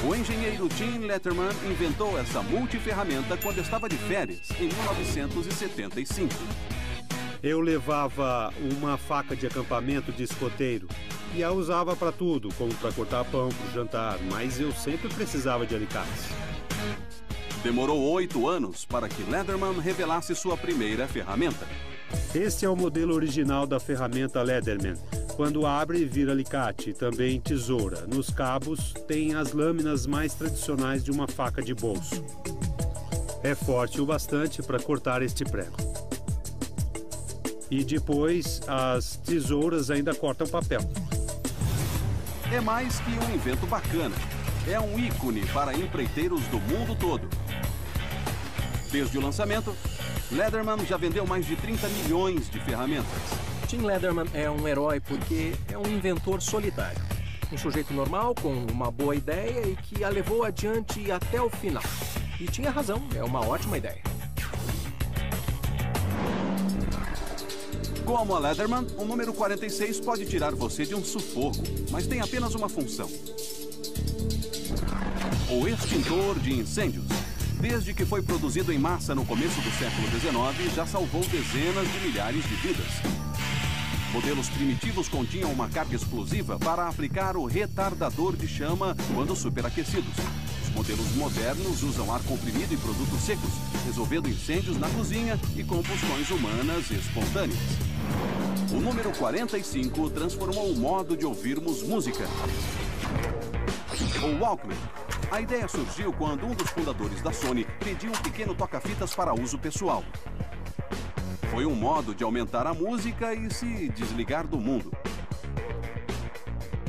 O engenheiro Tim Letterman inventou essa multiferramenta quando estava de férias, em 1975. Eu levava uma faca de acampamento de escoteiro e a usava para tudo, como para cortar pão para o jantar, mas eu sempre precisava de alicates. Demorou 8 anos para que Leatherman revelasse sua primeira ferramenta. Este é o modelo original da ferramenta Leatherman. Quando abre, vira alicate, também tesoura. Nos cabos, tem as lâminas mais tradicionais de uma faca de bolso. É forte o bastante para cortar este prego. E depois, as tesouras ainda cortam papel. É mais que um invento bacana. É um ícone para empreiteiros do mundo todo. Desde o lançamento, Leatherman já vendeu mais de 30 milhões de ferramentas. Tim Leatherman é um herói porque é um inventor solitário. Um sujeito normal, com uma boa ideia e que a levou adiante até o final. E tinha razão, é uma ótima ideia. Como a Leatherman, o número 46 pode tirar você de um sufoco, mas tem apenas uma função. O extintor de incêndios. Desde que foi produzido em massa no começo do século XIX, já salvou dezenas de milhares de vidas. Modelos primitivos continham uma carga explosiva para aplicar o retardador de chama quando superaquecidos. Os modelos modernos usam ar comprimido e produtos secos, resolvendo incêndios na cozinha e combustões humanas espontâneas. O número 45 transformou o modo de ouvirmos música. O Walkman. A ideia surgiu quando um dos fundadores da Sony pediu um pequeno toca-fitas para uso pessoal. Foi um modo de aumentar a música e se desligar do mundo.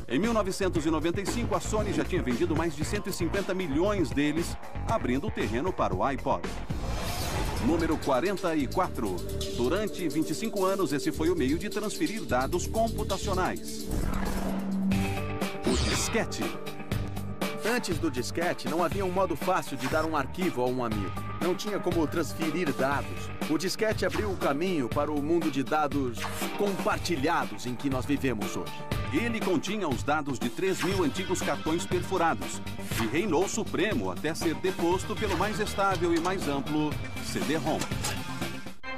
Em 1995, a Sony já tinha vendido mais de 150 milhões deles, abrindo o terreno para o iPod. Número 44. Durante 25 anos, esse foi o meio de transferir dados computacionais. O disquete. Antes do disquete, não havia um modo fácil de dar um arquivo a um amigo. Não tinha como transferir dados. O disquete abriu o caminho para o mundo de dados compartilhados em que nós vivemos hoje. Ele continha os dados de 3.000 antigos cartões perfurados e reinou supremo até ser deposto pelo mais estável e mais amplo CD-ROM.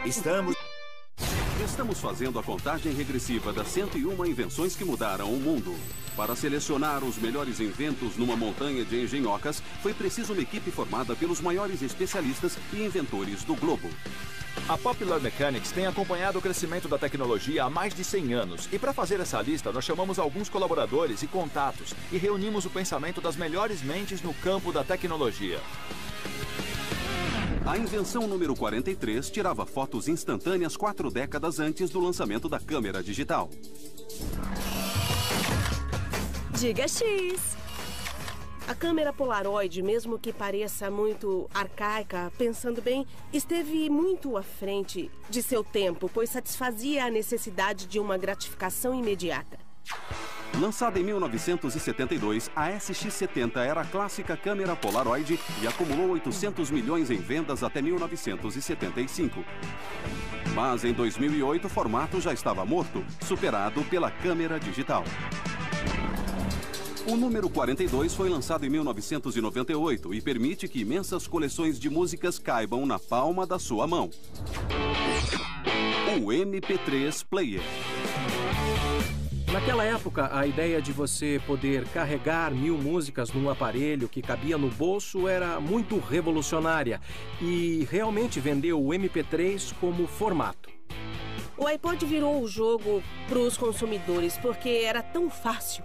Estamos fazendo a contagem regressiva das 101 invenções que mudaram o mundo. Para selecionar os melhores inventos numa montanha de engenhocas, foi preciso uma equipe formada pelos maiores especialistas e inventores do globo. A Popular Mechanics tem acompanhado o crescimento da tecnologia há mais de 100 anos. E para fazer essa lista, nós chamamos alguns colaboradores e contatos e reunimos o pensamento das melhores mentes no campo da tecnologia. A invenção número 43 tirava fotos instantâneas 4 décadas antes do lançamento da câmera digital. Diga X! A câmera Polaroid, mesmo que pareça muito arcaica, pensando bem, esteve muito à frente de seu tempo, pois satisfazia a necessidade de uma gratificação imediata. Lançada em 1972, a SX-70 era a clássica câmera Polaroid e acumulou 800 milhões em vendas até 1975. Mas em 2008, o formato já estava morto, superado pela câmera digital. O número 42 foi lançado em 1998 e permite que imensas coleções de músicas caibam na palma da sua mão. O MP3 Player. Naquela época, a ideia de você poder carregar 1000 músicas num aparelho que cabia no bolso era muito revolucionária e realmente vendeu o MP3 como formato. O iPod virou o jogo para os consumidores porque era tão fácil.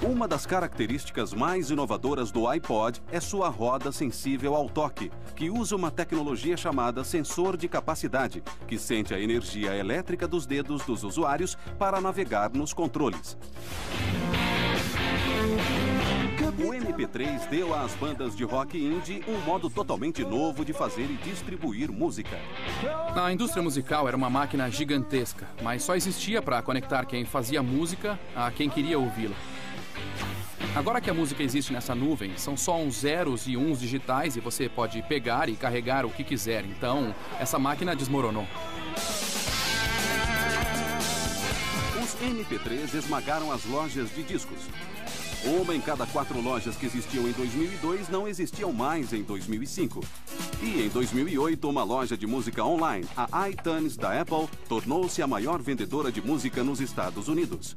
Uma das características mais inovadoras do iPod é sua roda sensível ao toque, que usa uma tecnologia chamada sensor de capacidade, que sente a energia elétrica dos dedos dos usuários para navegar nos controles. O MP3 deu às bandas de rock indie um modo totalmente novo de fazer e distribuir música. A indústria musical era uma máquina gigantesca, mas só existia para conectar quem fazia música a quem queria ouvi-la. Agora que a música existe nessa nuvem, são só uns zeros e uns digitais e você pode pegar e carregar o que quiser. Então, essa máquina desmoronou. Os MP3 esmagaram as lojas de discos. Uma em cada 4 lojas que existiam em 2002 não existiam mais em 2005. E em 2008, uma loja de música online, a iTunes da Apple, tornou-se a maior vendedora de música nos Estados Unidos.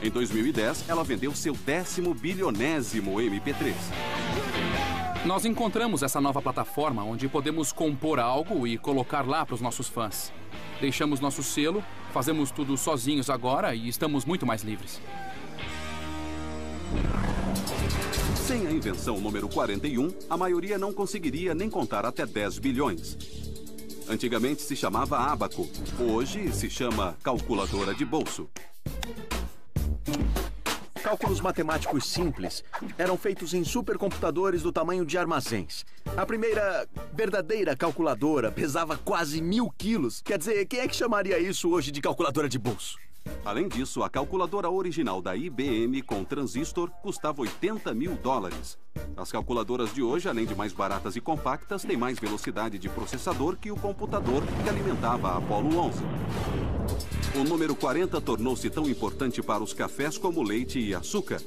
Em 2010, ela vendeu seu 10º bilionésimo MP3. Nós encontramos essa nova plataforma onde podemos compor algo e colocar lá para os nossos fãs. Deixamos nosso selo, fazemos tudo sozinhos agora e estamos muito mais livres. Sem a invenção número 41, a maioria não conseguiria nem contar até 10 bilhões. Antigamente se chamava ábaco, hoje se chama calculadora de bolso. Cálculos matemáticos simples eram feitos em supercomputadores do tamanho de armazéns. A primeira verdadeira calculadora pesava quase 1000 quilos. Quer dizer, quem é que chamaria isso hoje de calculadora de bolso? Além disso, a calculadora original da IBM com transistor custava $80 mil. As calculadoras de hoje, além de mais baratas e compactas, têm mais velocidade de processador que o computador que alimentava a Apollo 11. O número 40 tornou-se tão importante para os cafés como leite e açúcar.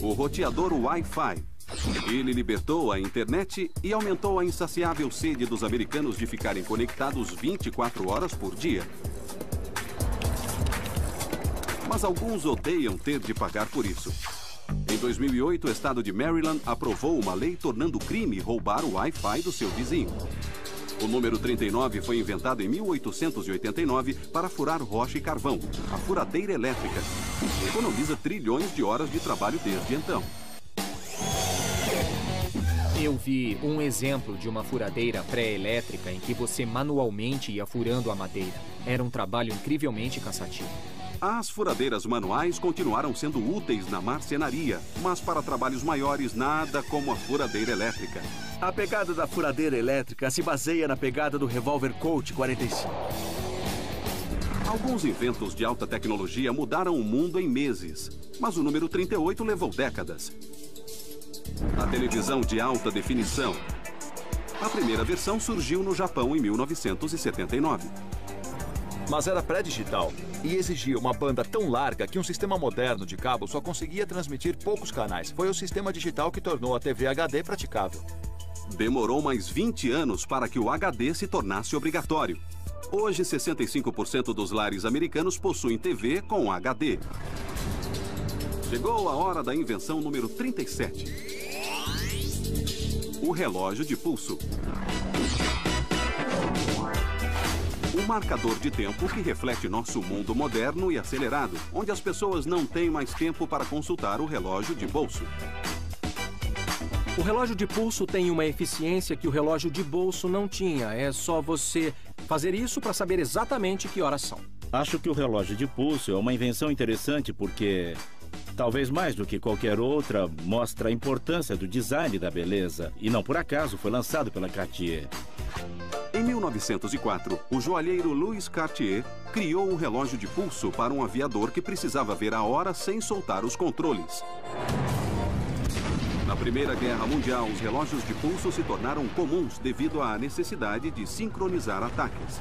O roteador Wi-Fi. Ele libertou a internet e aumentou a insaciável sede dos americanos de ficarem conectados 24 horas por dia. Mas alguns odeiam ter de pagar por isso. Em 2008, o estado de Maryland aprovou uma lei tornando crime roubar o Wi-Fi do seu vizinho. O número 39 foi inventado em 1889 para furar rocha e carvão, a furadeira elétrica. Economiza trilhões de horas de trabalho desde então. Eu vi um exemplo de uma furadeira pré-elétrica em que você manualmente ia furando a madeira. Era um trabalho incrivelmente cansativo. As furadeiras manuais continuaram sendo úteis na marcenaria, mas para trabalhos maiores, nada como a furadeira elétrica. A pegada da furadeira elétrica se baseia na pegada do revólver Colt 45. Alguns inventos de alta tecnologia mudaram o mundo em meses, mas o número 38 levou décadas. A televisão de alta definição. A primeira versão surgiu no Japão em 1979. Mas era pré-digital e exigia uma banda tão larga que um sistema moderno de cabo só conseguia transmitir poucos canais. Foi o sistema digital que tornou a TV HD praticável. Demorou mais 20 anos para que o HD se tornasse obrigatório. Hoje, 65% dos lares americanos possuem TV com HD. Chegou a hora da invenção número 37. O relógio de pulso. Um marcador de tempo que reflete nosso mundo moderno e acelerado, onde as pessoas não têm mais tempo para consultar o relógio de bolso. O relógio de pulso tem uma eficiência que o relógio de bolso não tinha. É só você fazer isso para saber exatamente que horas são. Acho que o relógio de pulso é uma invenção interessante porque, talvez mais do que qualquer outra, mostra a importância do design da beleza. E não por acaso foi lançado pela Cartier. Em 1904, o joalheiro Louis Cartier criou um relógio de pulso para um aviador que precisava ver a hora sem soltar os controles. Na Primeira Guerra Mundial, os relógios de pulso se tornaram comuns devido à necessidade de sincronizar ataques.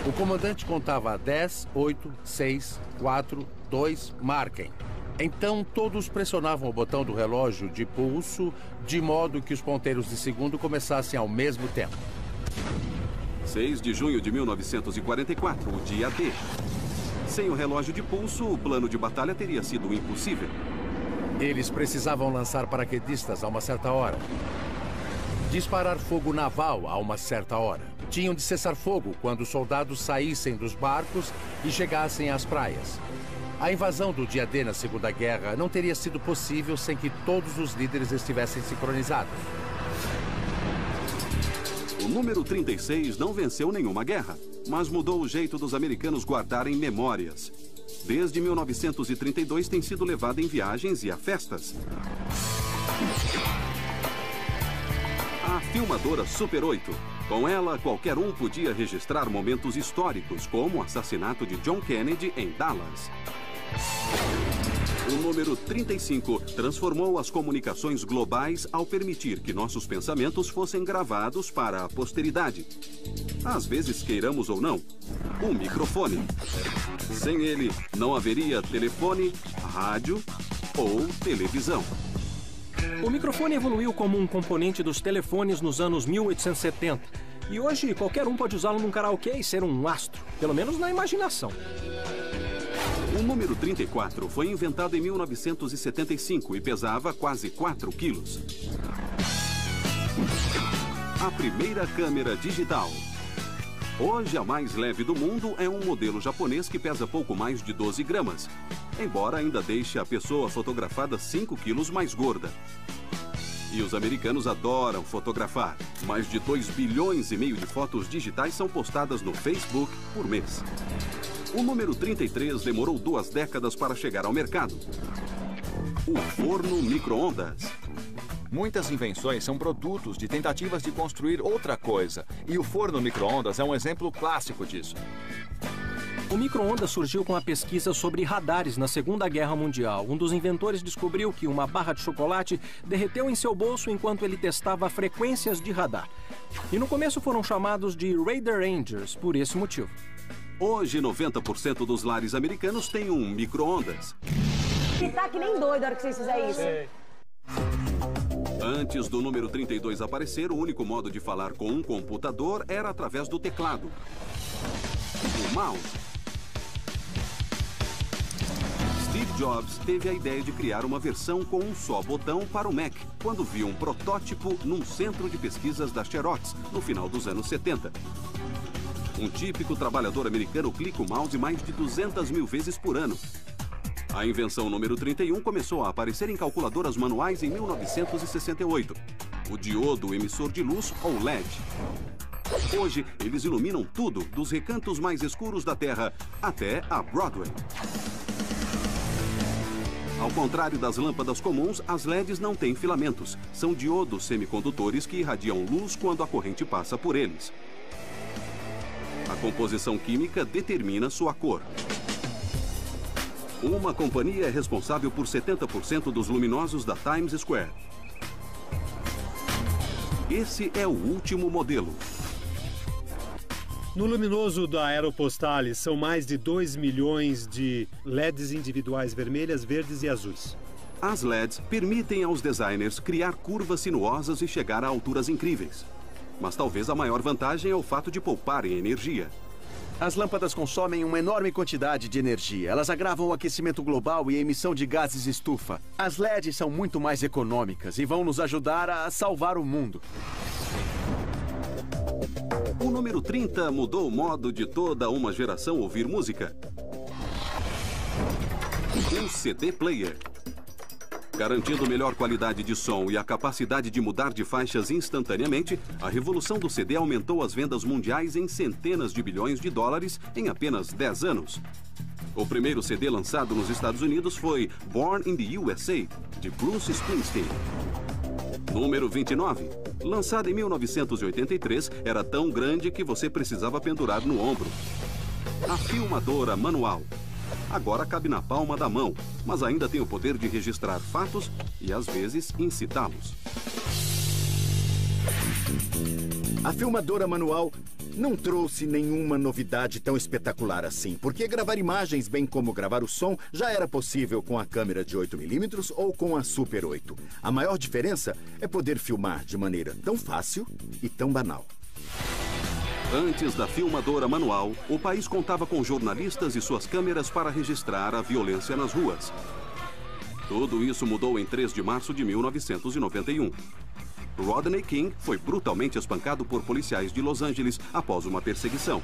O comandante contava 10, 8, 6, 4, 2, marquem. Então, todos pressionavam o botão do relógio de pulso, de modo que os ponteiros de segundo começassem ao mesmo tempo. 6 de junho de 1944, o dia D. Sem o relógio de pulso, o plano de batalha teria sido impossível. Eles precisavam lançar paraquedistas a uma certa hora. Disparar fogo naval a uma certa hora. Tinham de cessar fogo quando os soldados saíssem dos barcos e chegassem às praias. A invasão do dia D na Segunda Guerra não teria sido possível sem que todos os líderes estivessem sincronizados. O número 36 não venceu nenhuma guerra, mas mudou o jeito dos americanos guardarem memórias. Desde 1932 tem sido levado em viagens e a festas. A filmadora Super 8. Com ela, qualquer um podia registrar momentos históricos, como o assassinato de John Kennedy em Dallas. O número 35 transformou as comunicações globais ao permitir que nossos pensamentos fossem gravados para a posteridade. Às vezes, queiramos ou não, o microfone. Sem ele, não haveria telefone, rádio ou televisão. O microfone evoluiu como um componente dos telefones nos anos 1870. E hoje, qualquer um pode usá-lo num karaokê e ser um astro, pelo menos na imaginação. O número 34 foi inventado em 1975 e pesava quase 4 quilos. A primeira câmera digital. Hoje, a mais leve do mundo é um modelo japonês que pesa pouco mais de 12 gramas, embora ainda deixe a pessoa fotografada 5 quilos mais gorda. E os americanos adoram fotografar. Mais de 2,5 bilhões de fotos digitais são postadas no Facebook por mês. O número 33 demorou 2 décadas para chegar ao mercado. O forno micro-ondas. Muitas invenções são produtos de tentativas de construir outra coisa, e o forno micro-ondas é um exemplo clássico disso. O micro-ondas surgiu com a pesquisa sobre radares na Segunda Guerra Mundial. Um dos inventores descobriu que uma barra de chocolate derreteu em seu bolso enquanto ele testava frequências de radar. E no começo foram chamados de Radar Rangers por esse motivo. Hoje, 90% dos lares americanos têm um micro-ondas. Você tá que nem doido na hora que vocês fizerem isso. Antes do número 32 aparecer, o único modo de falar com um computador era através do teclado. O mouse. Steve Jobs teve a ideia de criar uma versão com um só botão para o Mac, quando viu um protótipo num centro de pesquisas da Xerox, no final dos anos 70. Um típico trabalhador americano clica o mouse mais de 200 mil vezes por ano. A invenção número 31 começou a aparecer em calculadoras manuais em 1968. O diodo emissor de luz, ou LED. Hoje, eles iluminam tudo, dos recantos mais escuros da Terra até a Broadway. Ao contrário das lâmpadas comuns, as LEDs não têm filamentos. São diodos semicondutores que irradiam luz quando a corrente passa por eles. A composição química determina sua cor. Uma companhia é responsável por 70% dos luminosos da Times Square. Esse é o último modelo. No luminoso da Aeropostale são mais de 2 milhões de LEDs individuais vermelhas, verdes e azuis. As LEDs permitem aos designers criar curvas sinuosas e chegar a alturas incríveis. Mas talvez a maior vantagem é o fato de pouparem energia. As lâmpadas consomem uma enorme quantidade de energia. Elas agravam o aquecimento global e a emissão de gases estufa. As LEDs são muito mais econômicas e vão nos ajudar a salvar o mundo. O número 30 mudou o modo de toda uma geração ouvir música. Um CD player. Garantindo melhor qualidade de som e a capacidade de mudar de faixas instantaneamente, a revolução do CD aumentou as vendas mundiais em centenas de bilhões de dólares em apenas 10 anos. O primeiro CD lançado nos Estados Unidos foi Born in the USA, de Bruce Springsteen. Número 29. Lançado em 1983, era tão grande que você precisava pendurar no ombro. A filmadora manual. Agora cabe na palma da mão, mas ainda tem o poder de registrar fatos e, às vezes, incitá-los. A filmadora manual não trouxe nenhuma novidade tão espetacular assim, porque gravar imagens, bem como gravar o som, já era possível com a câmera de 8mm ou com a Super 8. A maior diferença é poder filmar de maneira tão fácil e tão banal. Antes da filmadora manual, o país contava com jornalistas e suas câmeras para registrar a violência nas ruas. Tudo isso mudou em 3 de março de 1991. Rodney King foi brutalmente espancado por policiais de Los Angeles após uma perseguição.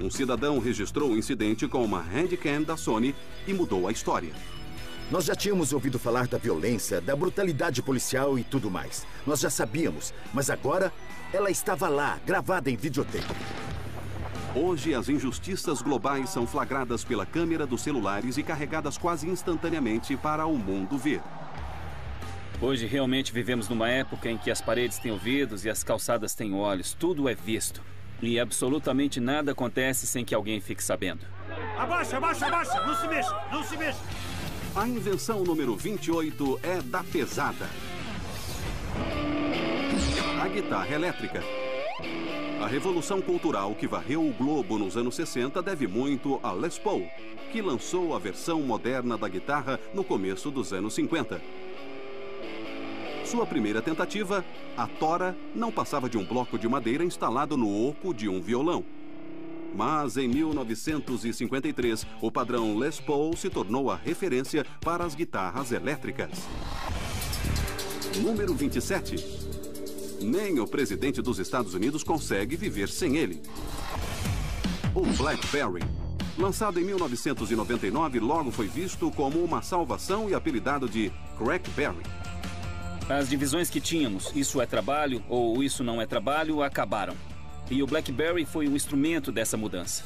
Um cidadão registrou o incidente com uma handcam da Sony e mudou a história. Nós já tínhamos ouvido falar da violência, da brutalidade policial e tudo mais. Nós já sabíamos, mas agora ela estava lá, gravada em videotape. Hoje, as injustiças globais são flagradas pela câmera dos celulares e carregadas quase instantaneamente para o mundo ver. Hoje, realmente vivemos numa época em que as paredes têm ouvidos e as calçadas têm olhos. Tudo é visto. E absolutamente nada acontece sem que alguém fique sabendo. Abaixa, abaixa, abaixa! Não se mexa, não se mexa! A invenção número 28 é da pesada. A guitarra elétrica. A revolução cultural que varreu o globo nos anos 60 deve muito a Les Paul, que lançou a versão moderna da guitarra no começo dos anos 50. Sua primeira tentativa, a tora, não passava de um bloco de madeira instalado no oco de um violão. Mas em 1953, o padrão Les Paul se tornou a referência para as guitarras elétricas. Número 27. Nem o presidente dos Estados Unidos consegue viver sem ele. O BlackBerry. Lançado em 1999, logo foi visto como uma salvação e apelidado de Crackberry. As divisões que tínhamos, isso é trabalho ou isso não é trabalho, acabaram. E o BlackBerry foi o instrumento dessa mudança.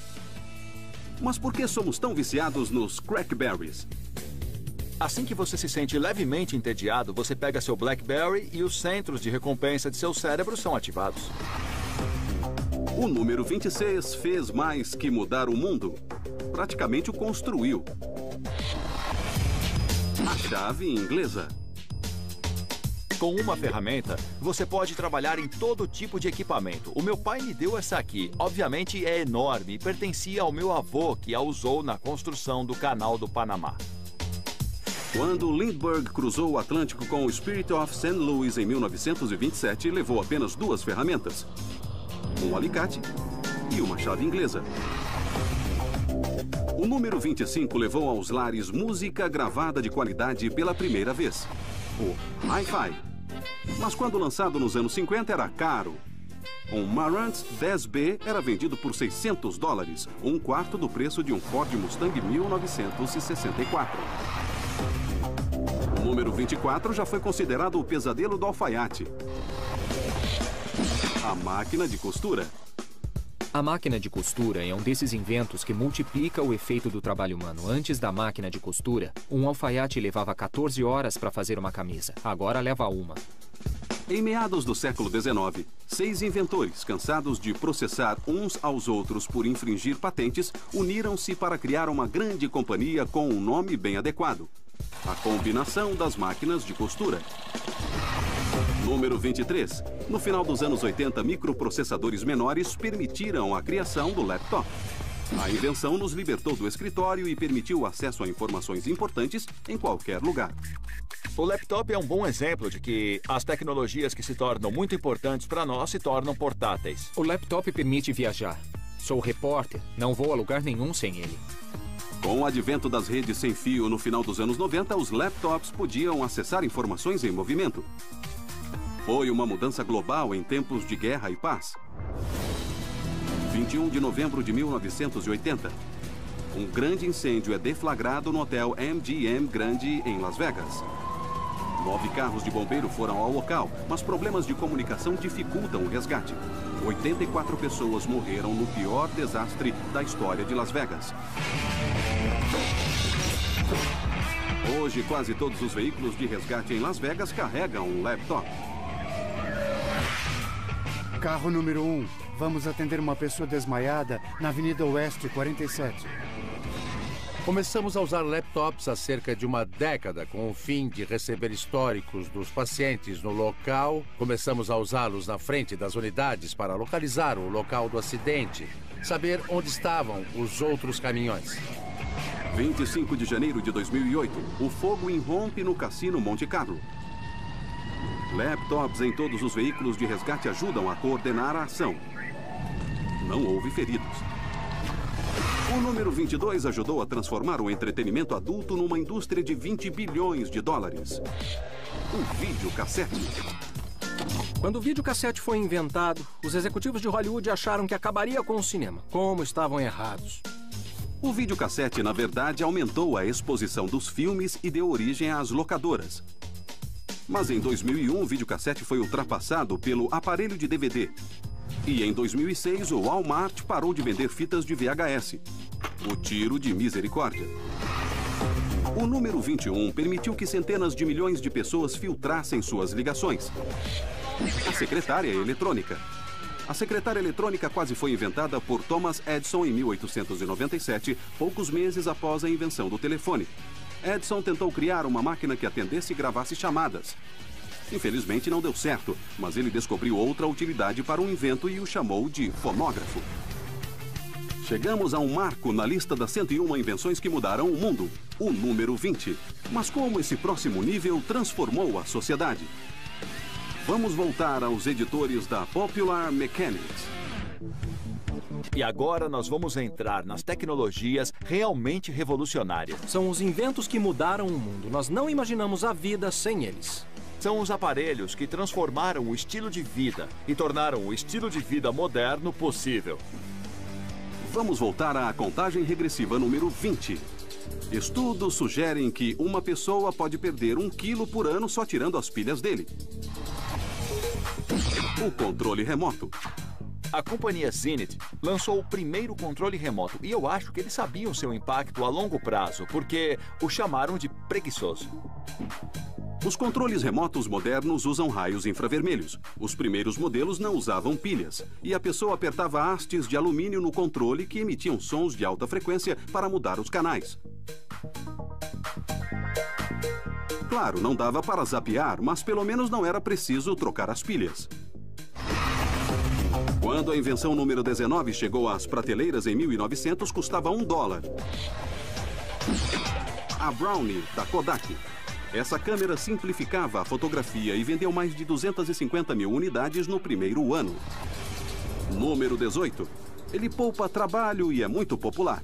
Mas por que somos tão viciados nos Crackberries? Assim que você se sente levemente entediado, você pega seu BlackBerry e os centros de recompensa de seu cérebro são ativados. O número 26 fez mais que mudar o mundo. Praticamente o construiu. A chave inglesa. Com uma ferramenta, você pode trabalhar em todo tipo de equipamento. O meu pai me deu essa aqui. Obviamente é enorme e pertencia ao meu avô, que a usou na construção do Canal do Panamá. Quando Lindbergh cruzou o Atlântico com o Spirit of St. Louis em 1927, levou apenas 2 ferramentas. Um alicate e uma chave inglesa. O número 25 levou aos lares música gravada de qualidade pela primeira vez. O Hi-Fi. Mas quando lançado nos anos 50 era caro. Um Marantz 10B era vendido por $600, um quarto do preço de um Ford Mustang 1964. O número 24 já foi considerado o pesadelo do alfaiate. A máquina de costura. A máquina de costura é um desses inventos que multiplica o efeito do trabalho humano. Antes da máquina de costura, um alfaiate levava 14 horas para fazer uma camisa. Agora leva 1. Em meados do século XIX, 6 inventores, cansados de processar uns aos outros por infringir patentes, uniram-se para criar uma grande companhia com um nome bem adequado: a combinação das máquinas de costura. Número 23. No final dos anos 80, microprocessadores menores permitiram a criação do laptop. A invenção nos libertou do escritório e permitiu o acesso a informações importantes em qualquer lugar. O laptop é um bom exemplo de que as tecnologias que se tornam muito importantes para nós se tornam portáteis. O laptop permite viajar. Sou repórter, não vou a lugar nenhum sem ele. Com o advento das redes sem fio no final dos anos 90, os laptops podiam acessar informações em movimento. Foi uma mudança global em tempos de guerra e paz. 21 de novembro de 1980. Um grande incêndio é deflagrado no hotel MGM Grand em Las Vegas. 9 carros de bombeiro foram ao local, mas problemas de comunicação dificultam o resgate. 84 pessoas morreram no pior desastre da história de Las Vegas. Hoje, quase todos os veículos de resgate em Las Vegas carregam um laptop. Carro número 1. Vamos atender uma pessoa desmaiada na Avenida Oeste 47. Começamos a usar laptops há cerca de uma década com o fim de receber históricos dos pacientes no local. Começamos a usá-los na frente das unidades para localizar o local do acidente, saber onde estavam os outros caminhões. 25 de janeiro de 2008, o fogo irrompe no Cassino Monte Carlo. Laptops em todos os veículos de resgate ajudam a coordenar a ação. Não houve feridos. O número 22 ajudou a transformar o entretenimento adulto numa indústria de 20 bilhões de dólares. O videocassete. Quando o videocassete foi inventado, os executivos de Hollywood acharam que acabaria com o cinema. Como estavam errados. O videocassete, na verdade, aumentou a exposição dos filmes e deu origem às locadoras. Mas em 2001, o videocassete foi ultrapassado pelo aparelho de DVD. E em 2006, o Walmart parou de vender fitas de VHS. O tiro de misericórdia. O número 21 permitiu que centenas de milhões de pessoas filtrassem suas ligações. A secretária eletrônica. A secretária eletrônica quase foi inventada por Thomas Edison em 1897, poucos meses após a invenção do telefone. Edison tentou criar uma máquina que atendesse e gravasse chamadas. Infelizmente não deu certo, mas ele descobriu outra utilidade para o invento e o chamou de fonógrafo. Chegamos a um marco na lista das 101 invenções que mudaram o mundo, o número 20. Mas como esse próximo nível transformou a sociedade? Vamos voltar aos editores da Popular Mechanics. E agora nós vamos entrar nas tecnologias realmente revolucionárias. São os inventos que mudaram o mundo. Nós não imaginamos a vida sem eles. São os aparelhos que transformaram o estilo de vida e tornaram o estilo de vida moderno possível. Vamos voltar à contagem regressiva número 20. Estudos sugerem que uma pessoa pode perder 1 quilo por ano só tirando as pilhas dele. O controle remoto. A companhia Zenith lançou o primeiro controle remoto e eu acho que eles sabiam seu impacto a longo prazo, porque o chamaram de preguiçoso. Os controles remotos modernos usam raios infravermelhos. Os primeiros modelos não usavam pilhas. E a pessoa apertava hastes de alumínio no controle que emitiam sons de alta frequência para mudar os canais. Claro, não dava para zapear, mas pelo menos não era preciso trocar as pilhas. Quando a invenção número 19 chegou às prateleiras em 1900, custava $1. A Brownie, da Kodak. Essa câmera simplificava a fotografia e vendeu mais de 250 mil unidades no primeiro ano. Número 18. Ele poupa trabalho e é muito popular.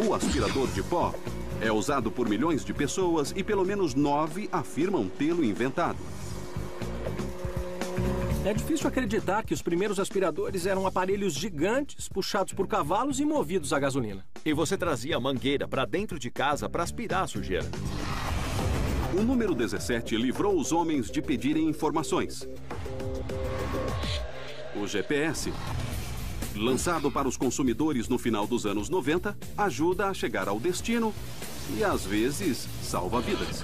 O aspirador de pó é usado por milhões de pessoas e pelo menos 9 afirmam tê-lo inventado. É difícil acreditar que os primeiros aspiradores eram aparelhos gigantes, puxados por cavalos e movidos a gasolina. E você trazia a mangueira para dentro de casa para aspirar a sujeira. O número 17 livrou os homens de pedirem informações. O GPS, lançado para os consumidores no final dos anos 90, ajuda a chegar ao destino e, às vezes, salva vidas.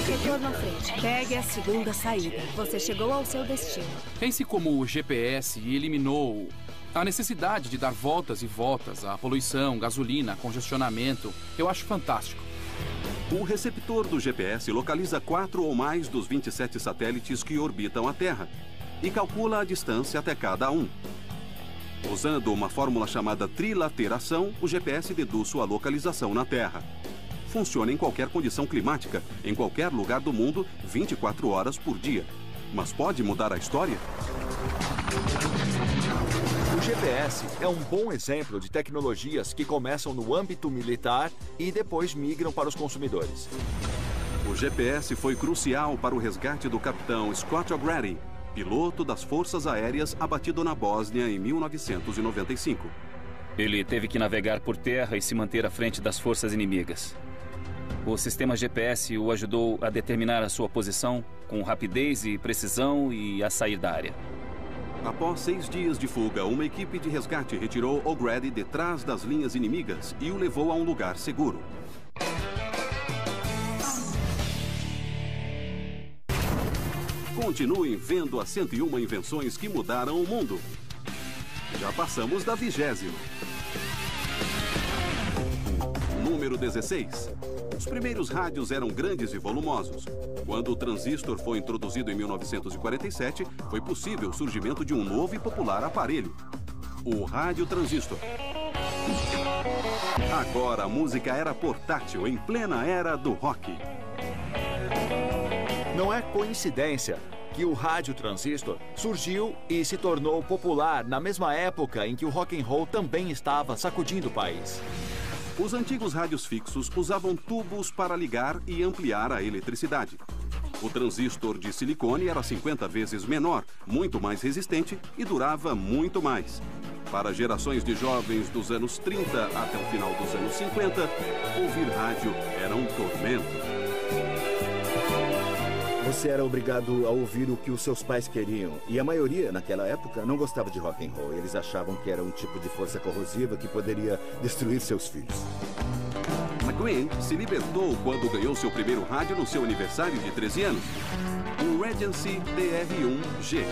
Setor na frente. Pegue a segunda saída. Você chegou ao seu destino. Pense como o GPS eliminou a necessidade de dar voltas e voltas, a poluição, gasolina, congestionamento. Eu acho fantástico. O receptor do GPS localiza 4 ou mais dos 27 satélites que orbitam a Terra e calcula a distância até cada um. Usando uma fórmula chamada trilateração, o GPS deduz sua localização na Terra. Funciona em qualquer condição climática, em qualquer lugar do mundo, 24 horas por dia. Mas pode mudar a história? O GPS é um bom exemplo de tecnologias que começam no âmbito militar e depois migram para os consumidores. O GPS foi crucial para o resgate do capitão Scott O'Grady, piloto das Forças Aéreas abatido na Bósnia em 1995. Ele teve que navegar por terra e se manter à frente das forças inimigas. O sistema GPS o ajudou a determinar a sua posição com rapidez e precisão e a sair da área. Após 6 dias de fuga, uma equipe de resgate retirou O'Grady de trás das linhas inimigas e o levou a um lugar seguro. Continuem vendo as 101 invenções que mudaram o mundo. Já passamos da 20ª. Número 16. Os primeiros rádios eram grandes e volumosos. Quando o transistor foi introduzido em 1947, foi possível o surgimento de um novo e popular aparelho, o rádio transistor. Agora a música era portátil, em plena era do rock. Não é coincidência que o rádio transistor surgiu e se tornou popular na mesma época em que o rock and roll também estava sacudindo o país. Os antigos rádios fixos usavam tubos para ligar e ampliar a eletricidade. O transistor de silicone era 50 vezes menor, muito mais resistente e durava muito mais. Para gerações de jovens dos anos 30 até o final dos anos 50, ouvir rádio era um tormento. Você era obrigado a ouvir o que os seus pais queriam. E a maioria, naquela época, não gostava de rock and roll. Eles achavam que era um tipo de força corrosiva que poderia destruir seus filhos. McGuinn se libertou quando ganhou seu primeiro rádio no seu aniversário de 13 anos. O Regency DR1G.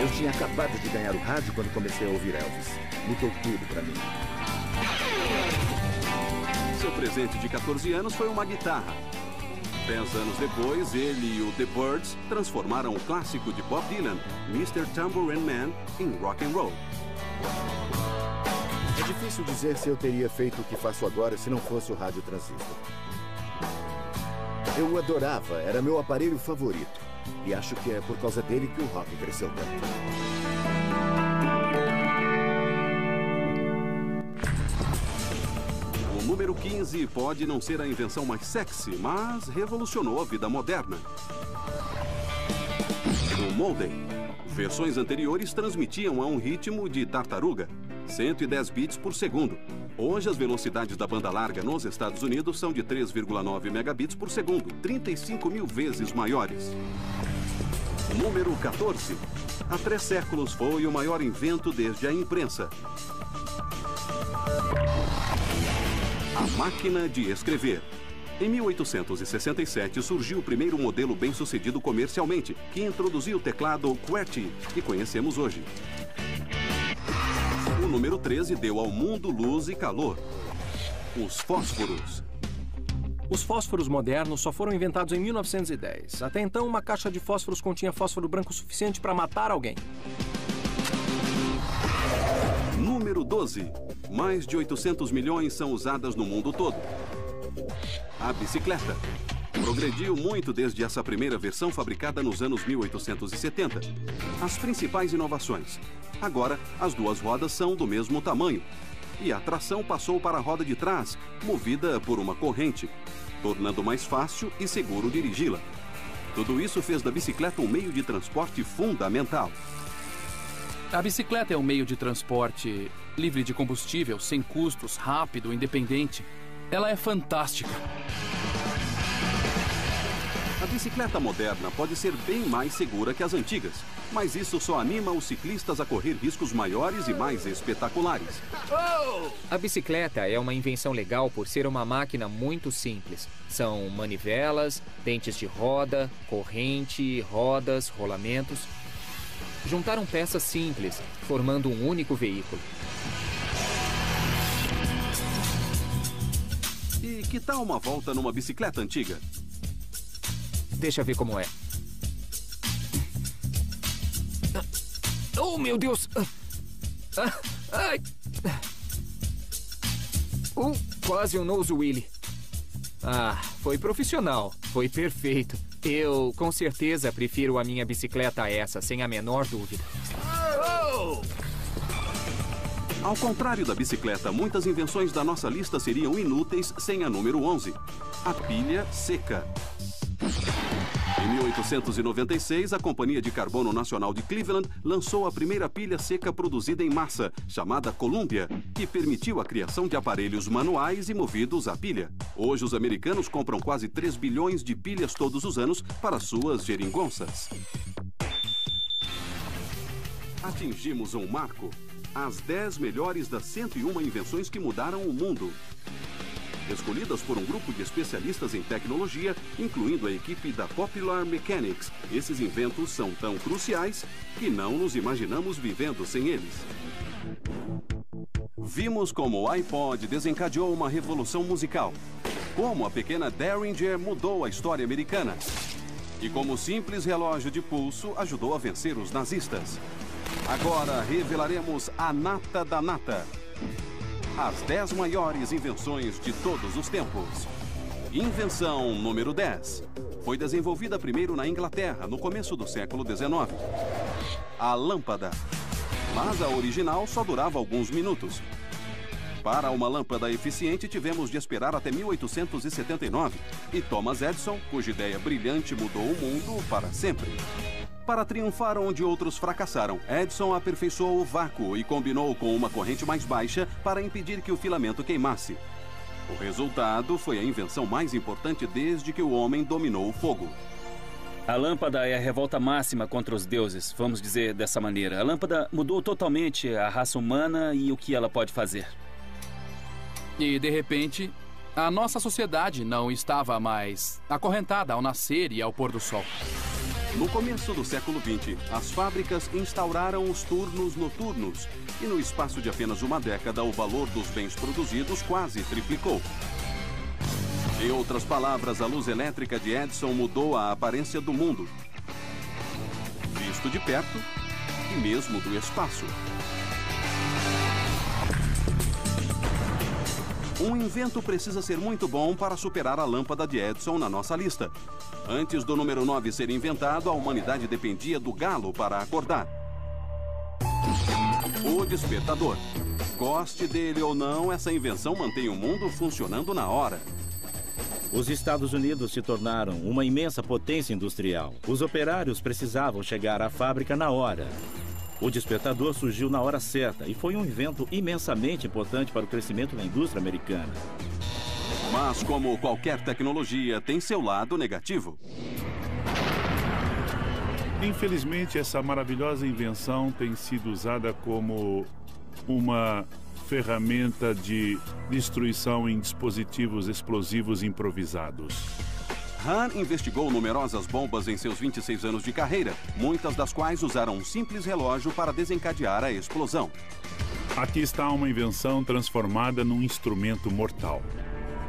Eu tinha acabado de ganhar o rádio quando comecei a ouvir Elvis. Mudou tudo pra mim. Seu presente de 14 anos foi uma guitarra. 10 anos depois, ele e o The Byrds transformaram o clássico de Bob Dylan, Mr. Tambourine Man, em rock and roll. É difícil dizer se eu teria feito o que faço agora se não fosse o rádio transistor. Eu o adorava, era meu aparelho favorito. E acho que é por causa dele que o rock cresceu tanto. O número 15 pode não ser a invenção mais sexy, mas revolucionou a vida moderna. O modem. Versões anteriores transmitiam a um ritmo de tartaruga, 110 bits por segundo. Hoje, as velocidades da banda larga nos Estados Unidos são de 3,9 megabits por segundo, 35 mil vezes maiores. Número 14. Há 3 séculos foi o maior invento desde a imprensa. A máquina de escrever. Em 1867 surgiu o primeiro modelo bem-sucedido comercialmente, que introduziu o teclado QWERTY, que conhecemos hoje. O número 13 deu ao mundo luz e calor. Os fósforos. Os fósforos modernos só foram inventados em 1910. Até então, uma caixa de fósforos continha fósforo branco suficiente para matar alguém. Número 12. Mais de 800 milhões são usadas no mundo todo. A bicicleta. Progrediu muito desde essa primeira versão fabricada nos anos 1870. As principais inovações. Agora, as duas rodas são do mesmo tamanho. E a tração passou para a roda de trás, movida por uma corrente, tornando mais fácil e seguro dirigi-la. Tudo isso fez da bicicleta um meio de transporte fundamental. A bicicleta é um meio de transporte livre de combustível, sem custos, rápido, independente. Ela é fantástica. A bicicleta moderna pode ser bem mais segura que as antigas, mas isso só anima os ciclistas a correr riscos maiores e mais espetaculares. A bicicleta é uma invenção legal por ser uma máquina muito simples. São manivelas, dentes de roda, corrente, rodas, rolamentos. Juntaram peças simples, formando um único veículo. E que tal uma volta numa bicicleta antiga? Deixa eu ver como é. Oh, meu Deus! Ai! Quase um nose wheelie. Ah, foi profissional. Foi perfeito. Eu, com certeza, prefiro a minha bicicleta a essa, sem a menor dúvida. Ao contrário da bicicleta, muitas invenções da nossa lista seriam inúteis sem a número 11. A pilha seca. Em 1896, a Companhia de Carbono Nacional de Cleveland lançou a primeira pilha seca produzida em massa, chamada Columbia, que permitiu a criação de aparelhos manuais e movidos a pilha. Hoje, os americanos compram quase 3 bilhões de pilhas todos os anos para suas geringonças. Atingimos um marco. As 10 melhores das 101 invenções que mudaram o mundo. Escolhidas por um grupo de especialistas em tecnologia, incluindo a equipe da Popular Mechanics. Esses inventos são tão cruciais que não nos imaginamos vivendo sem eles. Vimos como o iPod desencadeou uma revolução musical, como a pequena Derringer mudou a história americana e como o simples relógio de pulso ajudou a vencer os nazistas. Agora revelaremos a nata da nata. As 10 maiores invenções de todos os tempos. Invenção número 10. Foi desenvolvida primeiro na Inglaterra, no começo do século XIX. A lâmpada. Mas a original só durava alguns minutos. Para uma lâmpada eficiente, tivemos de esperar até 1879. E Thomas Edison, cuja ideia brilhante mudou o mundo para sempre. Para triunfar onde outros fracassaram, Edison aperfeiçoou o vácuo e combinou com uma corrente mais baixa para impedir que o filamento queimasse. O resultado foi a invenção mais importante desde que o homem dominou o fogo. A lâmpada é a revolta máxima contra os deuses, vamos dizer dessa maneira. A lâmpada mudou totalmente a raça humana e o que ela pode fazer. E, de repente, a nossa sociedade não estava mais acorrentada ao nascer e ao pôr do sol. No começo do século XX, as fábricas instauraram os turnos noturnos e no espaço de apenas uma década, o valor dos bens produzidos quase triplicou. Em outras palavras, a luz elétrica de Edison mudou a aparência do mundo, visto de perto e mesmo do espaço. Um invento precisa ser muito bom para superar a lâmpada de Edison na nossa lista. Antes do número 9 ser inventado, a humanidade dependia do galo para acordar. O despertador. Goste dele ou não, essa invenção mantém o mundo funcionando na hora. Os Estados Unidos se tornaram uma imensa potência industrial. Os operários precisavam chegar à fábrica na hora. O despertador surgiu na hora certa e foi um invento imensamente importante para o crescimento da indústria americana. Mas, como qualquer tecnologia, tem seu lado negativo. Infelizmente, essa maravilhosa invenção tem sido usada como uma ferramenta de destruição em dispositivos explosivos improvisados. Hahn investigou numerosas bombas em seus 26 anos de carreira, muitas das quais usaram um simples relógio para desencadear a explosão. Aqui está uma invenção transformada num instrumento mortal.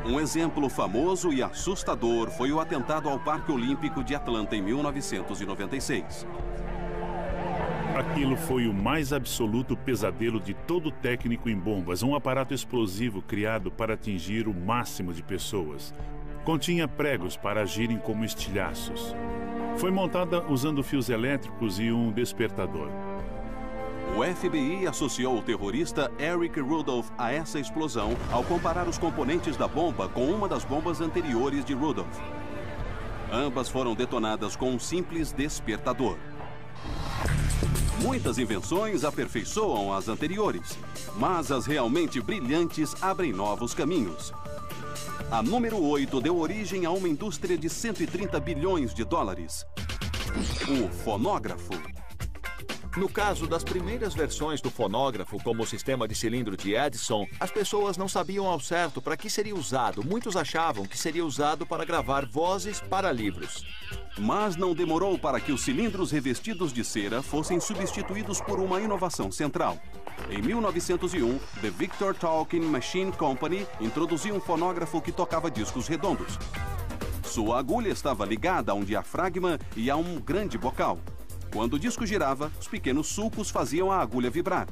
Um exemplo famoso e assustador foi o atentado ao Parque Olímpico de Atlanta em 1996. Aquilo foi o mais absoluto pesadelo de todo técnico em bombas, um aparato explosivo criado para atingir o máximo de pessoas. Continha pregos para agirem como estilhaços. Foi montada usando fios elétricos e um despertador. O FBI associou o terrorista Eric Rudolph a essa explosão ao comparar os componentes da bomba com uma das bombas anteriores de Rudolph. Ambas foram detonadas com um simples despertador. Muitas invenções aperfeiçoam as anteriores, mas as realmente brilhantes abrem novos caminhos. A número 8 deu origem a uma indústria de 130 bilhões de dólares. O fonógrafo. No caso das primeiras versões do fonógrafo, como o sistema de cilindro de Edison, as pessoas não sabiam ao certo para que seria usado. Muitos achavam que seria usado para gravar vozes para livros. Mas não demorou para que os cilindros revestidos de cera fossem substituídos por uma inovação central. Em 1901, The Victor Talking Machine Company introduziu um fonógrafo que tocava discos redondos. Sua agulha estava ligada a um diafragma e a um grande bocal. Quando o disco girava, os pequenos sulcos faziam a agulha vibrar.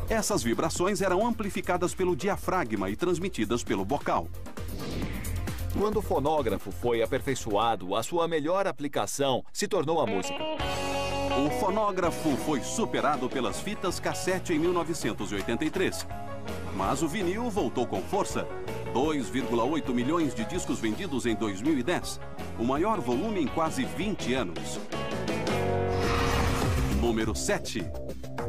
Essas vibrações eram amplificadas pelo diafragma e transmitidas pelo bocal. Quando o fonógrafo foi aperfeiçoado, a sua melhor aplicação se tornou a música. O fonógrafo foi superado pelas fitas cassete em 1983. Mas o vinil voltou com força. 2,8 milhões de discos vendidos em 2010. O maior volume em quase 20 anos. Número 7.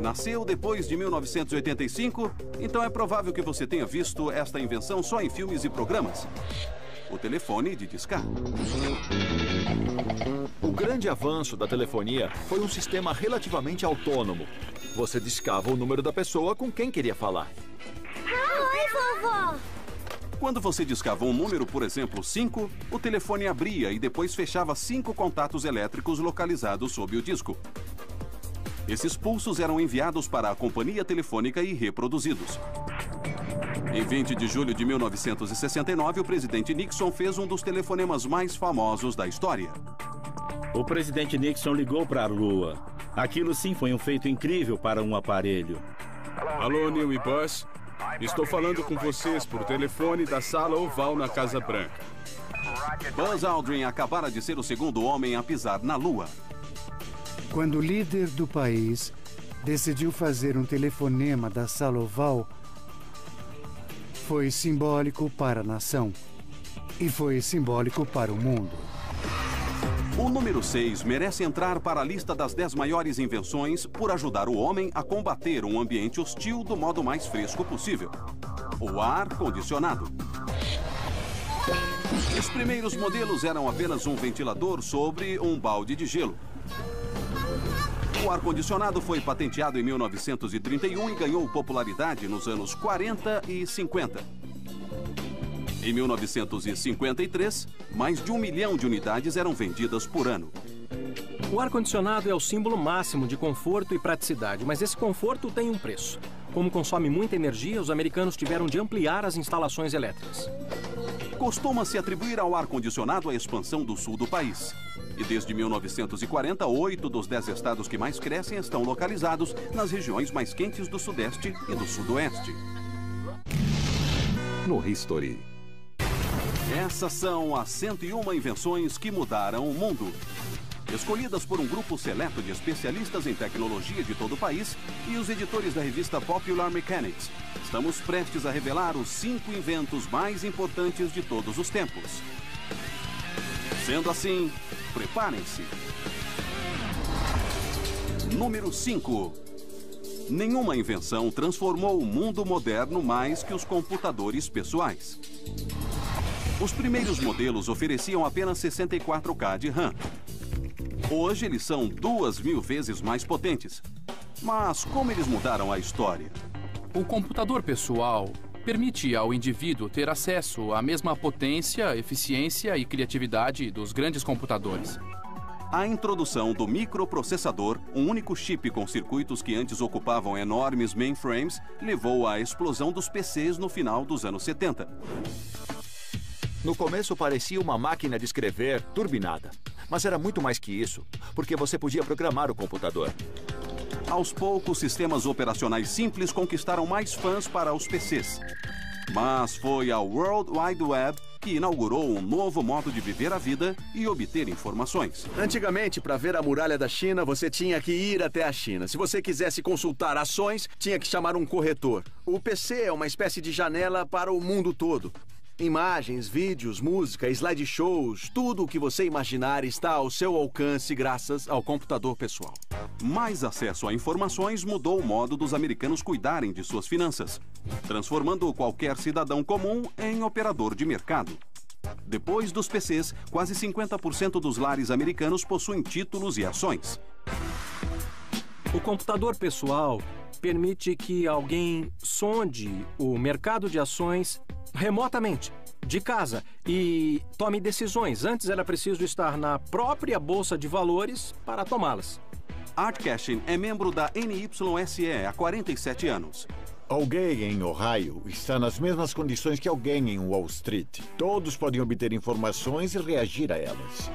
Nasceu depois de 1985, então é provável que você tenha visto esta invenção só em filmes e programas. O telefone de discar. O grande avanço da telefonia foi um sistema relativamente autônomo. Você discava o número da pessoa com quem queria falar. Oi, vovó! Quando você discava um número, por exemplo, 5, o telefone abria e depois fechava 5 contatos elétricos localizados sob o disco. Esses pulsos eram enviados para a companhia telefônica e reproduzidos. Em 20 de julho de 1969, o presidente Nixon fez um dos telefonemas mais famosos da história. O presidente Nixon ligou para a Lua. Aquilo sim foi um feito incrível para um aparelho. Alô, Neil e Buzz. Estou falando com vocês por telefone da sala oval na Casa Branca. Buzz Aldrin acabara de ser o segundo homem a pisar na Lua. Quando o líder do país decidiu fazer um telefonema da sala oval, foi simbólico para a nação e foi simbólico para o mundo. O número 6 merece entrar para a lista das 10 maiores invenções por ajudar o homem a combater um ambiente hostil do modo mais fresco possível. O ar-condicionado. Os primeiros modelos eram apenas um ventilador sobre um balde de gelo. O ar-condicionado foi patenteado em 1931 e ganhou popularidade nos anos 40 e 50. Em 1953, mais de 1 milhão de unidades eram vendidas por ano. O ar-condicionado é o símbolo máximo de conforto e praticidade, mas esse conforto tem um preço. Como consome muita energia, os americanos tiveram de ampliar as instalações elétricas. Costuma-se atribuir ao ar-condicionado a expansão do sul do país. E desde 1940, 8 dos 10 estados que mais crescem estão localizados nas regiões mais quentes do Sudeste e do Sudoeste. No History. Essas são as 101 invenções que mudaram o mundo. Escolhidas por um grupo seleto de especialistas em tecnologia de todo o país e os editores da revista Popular Mechanics, estamos prestes a revelar os 5 inventos mais importantes de todos os tempos. Sendo assim, preparem-se. Número 5. Nenhuma invenção transformou o mundo moderno mais que os computadores pessoais. Os primeiros modelos ofereciam apenas 64K de RAM. Hoje eles são 2.000 vezes mais potentes. Mas como eles mudaram a história? O computador pessoal permite ao indivíduo ter acesso à mesma potência, eficiência e criatividade dos grandes computadores. A introdução do microprocessador, um único chip com circuitos que antes ocupavam enormes mainframes, levou à explosão dos PCs no final dos anos 70. No começo parecia uma máquina de escrever turbinada. Mas era muito mais que isso, porque você podia programar o computador. Aos poucos, sistemas operacionais simples conquistaram mais fãs para os PCs. Mas foi a World Wide Web que inaugurou um novo modo de viver a vida e obter informações. Antigamente, para ver a muralha da China, você tinha que ir até a China. Se você quisesse consultar ações, tinha que chamar um corretor. O PC é uma espécie de janela para o mundo todo. Imagens, vídeos, música, slideshows, tudo o que você imaginar está ao seu alcance graças ao computador pessoal. Mais acesso a informações mudou o modo dos americanos cuidarem de suas finanças, transformando qualquer cidadão comum em operador de mercado. Depois dos PCs, quase 50% dos lares americanos possuem títulos e ações. O computador pessoal permite que alguém sonde o mercado de ações remotamente, de casa, e tome decisões. Antes era preciso estar na própria bolsa de valores para tomá-las. Art Cashin é membro da NYSE há 47 anos. Alguém em Ohio está nas mesmas condições que alguém em Wall Street. Todos podem obter informações e reagir a elas.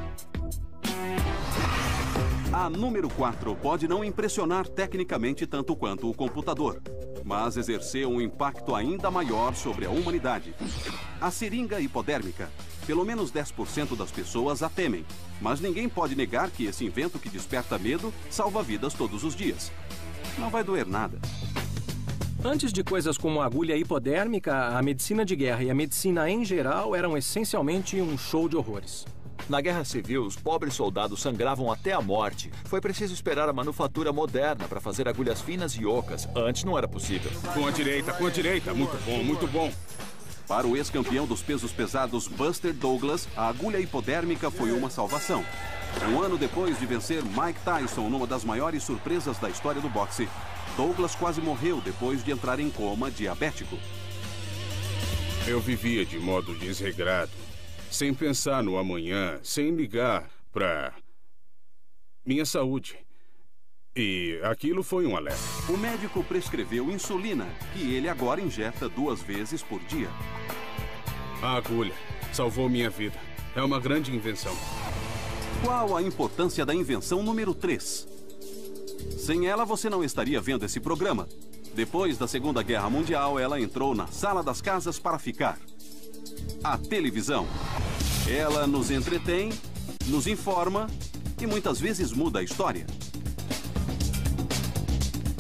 A número 4 pode não impressionar tecnicamente tanto quanto o computador, mas exerceu um impacto ainda maior sobre a humanidade. A seringa hipodérmica. Pelo menos 10% das pessoas a temem, mas ninguém pode negar que esse invento que desperta medo salva vidas todos os dias. Não vai doer nada. Antes de coisas como a agulha hipodérmica, a medicina de guerra e a medicina em geral eram essencialmente um show de horrores. Na Guerra Civil, os pobres soldados sangravam até a morte. Foi preciso esperar a manufatura moderna para fazer agulhas finas e ocas. Antes não era possível. Com a direita, com a direita. Muito bom, muito bom. Para o ex-campeão dos pesos pesados Buster Douglas, a agulha hipodérmica foi uma salvação. Um ano depois de vencer Mike Tyson numa das maiores surpresas da história do boxe, Douglas quase morreu depois de entrar em coma diabético. Eu vivia de modo desregrado, sem pensar no amanhã, sem ligar para minha saúde. E aquilo foi um alerta. O médico prescreveu insulina, que ele agora injeta 2 vezes por dia. A agulha salvou minha vida. É uma grande invenção. Qual a importância da invenção número 3? Sem ela, você não estaria vendo esse programa. Depois da Segunda Guerra Mundial, ela entrou na sala das casas para ficar. A televisão. Ela nos entretém, nos informa e muitas vezes muda a história.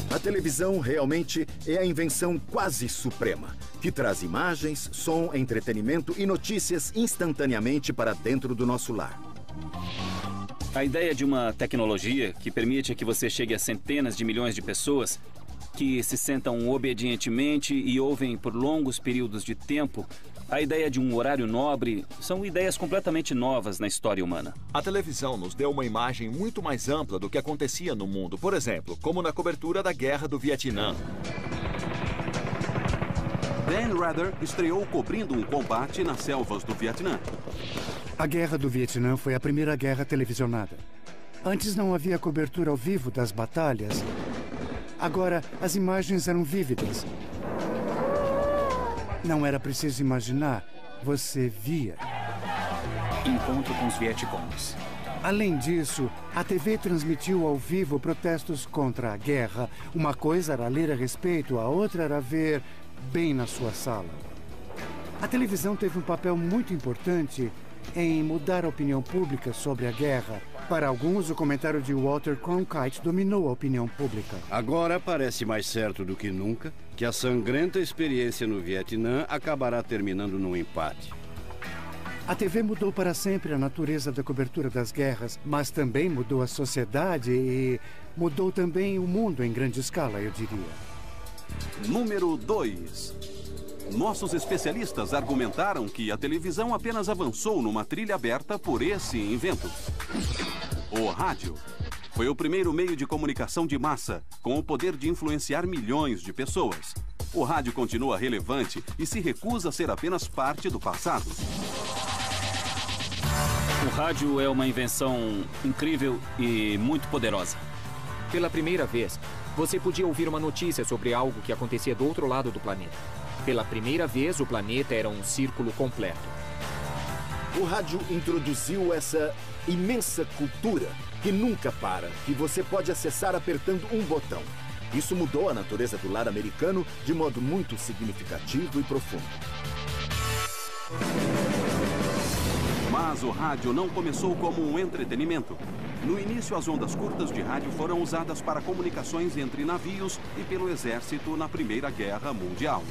A televisão realmente é a invenção quase suprema, que traz imagens, som, entretenimento e notícias instantaneamente para dentro do nosso lar. A ideia de uma tecnologia que permite que você chegue a centenas de milhões de pessoas que se sentam obedientemente e ouvem por longos períodos de tempo, a ideia de um horário nobre, são ideias completamente novas na história humana. A televisão nos deu uma imagem muito mais ampla do que acontecia no mundo. Por exemplo, como na cobertura da Guerra do Vietnã. Dan Rather estreou cobrindo um combate nas selvas do Vietnã. A Guerra do Vietnã foi a primeira guerra televisionada. Antes não havia cobertura ao vivo das batalhas. Agora, as imagens eram vívidas. Não era preciso imaginar, você via. Encontro com os Vietcongs. Além disso, a TV transmitiu ao vivo protestos contra a guerra. Uma coisa era ler a respeito, a outra era ver bem na sua sala. A televisão teve um papel muito importante em mudar a opinião pública sobre a guerra. Para alguns, o comentário de Walter Cronkite dominou a opinião pública. Agora parece mais certo do que nunca que a sangrenta experiência no Vietnã acabará terminando num empate. A TV mudou para sempre a natureza da cobertura das guerras, mas também mudou a sociedade e mudou também o mundo em grande escala, eu diria. Número 2. Nossos especialistas argumentaram que a televisão apenas avançou numa trilha aberta por esse invento. O rádio foi o primeiro meio de comunicação de massa, com o poder de influenciar milhões de pessoas. O rádio continua relevante e se recusa a ser apenas parte do passado. O rádio é uma invenção incrível e muito poderosa. Pela primeira vez, você podia ouvir uma notícia sobre algo que acontecia do outro lado do planeta. Pela primeira vez, o planeta era um círculo completo. O rádio introduziu essa imensa cultura que nunca para, que você pode acessar apertando um botão. Isso mudou a natureza do lar americano de modo muito significativo e profundo. Mas o rádio não começou como um entretenimento. No início, as ondas curtas de rádio foram usadas para comunicações entre navios e pelo exército na Primeira Guerra Mundial.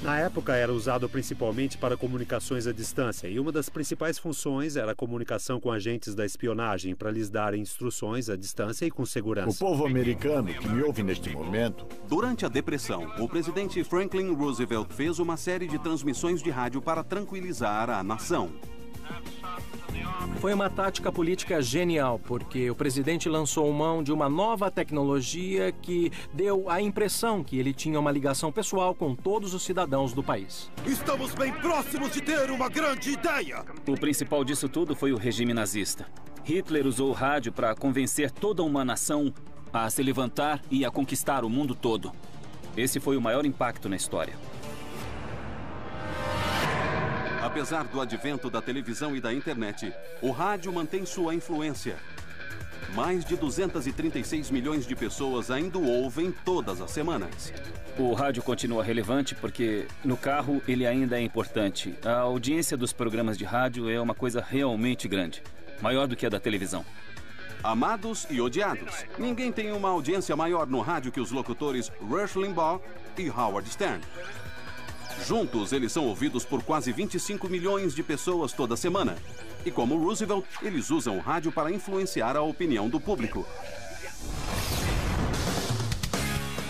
Na época, era usado principalmente para comunicações à distância, e uma das principais funções era a comunicação com agentes da espionagem, para lhes dar instruções à distância e com segurança. O povo americano que me ouve neste momento... Durante a Depressão, o presidente Franklin Roosevelt fez uma série de transmissões de rádio para tranquilizar a nação. Foi uma tática política genial, porque o presidente lançou mão de uma nova tecnologia que deu a impressão que ele tinha uma ligação pessoal com todos os cidadãos do país. Estamos bem próximos de ter uma grande ideia! O principal disso tudo foi o regime nazista. Hitler usou o rádio para convencer toda uma nação a se levantar e a conquistar o mundo todo. Esse foi o maior impacto na história. Apesar do advento da televisão e da internet, o rádio mantém sua influência. Mais de 236 milhões de pessoas ainda o ouvem todas as semanas. O rádio continua relevante porque, no carro, ele ainda é importante. A audiência dos programas de rádio é uma coisa realmente grande, maior do que a da televisão. Amados e odiados. Ninguém tem uma audiência maior no rádio que os locutores Rush Limbaugh e Howard Stern. Juntos, eles são ouvidos por quase 25 milhões de pessoas toda semana. E como Roosevelt, eles usam o rádio para influenciar a opinião do público.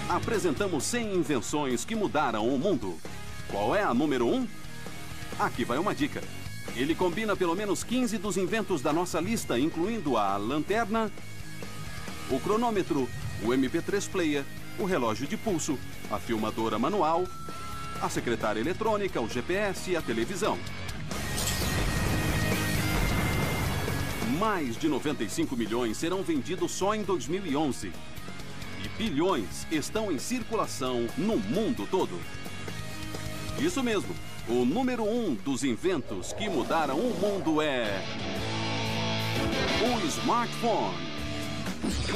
Apresentamos 100 invenções que mudaram o mundo. Qual é a número 1? Aqui vai uma dica. Ele combina pelo menos 15 dos inventos da nossa lista, incluindo a lanterna, o cronômetro, o MP3 player, o relógio de pulso, a filmadora manual, a secretária eletrônica, o GPS e a televisão. Mais de 95 milhões serão vendidos só em 2011. E bilhões estão em circulação no mundo todo. Isso mesmo, o número 1 dos inventos que mudaram o mundo é... o smartphone.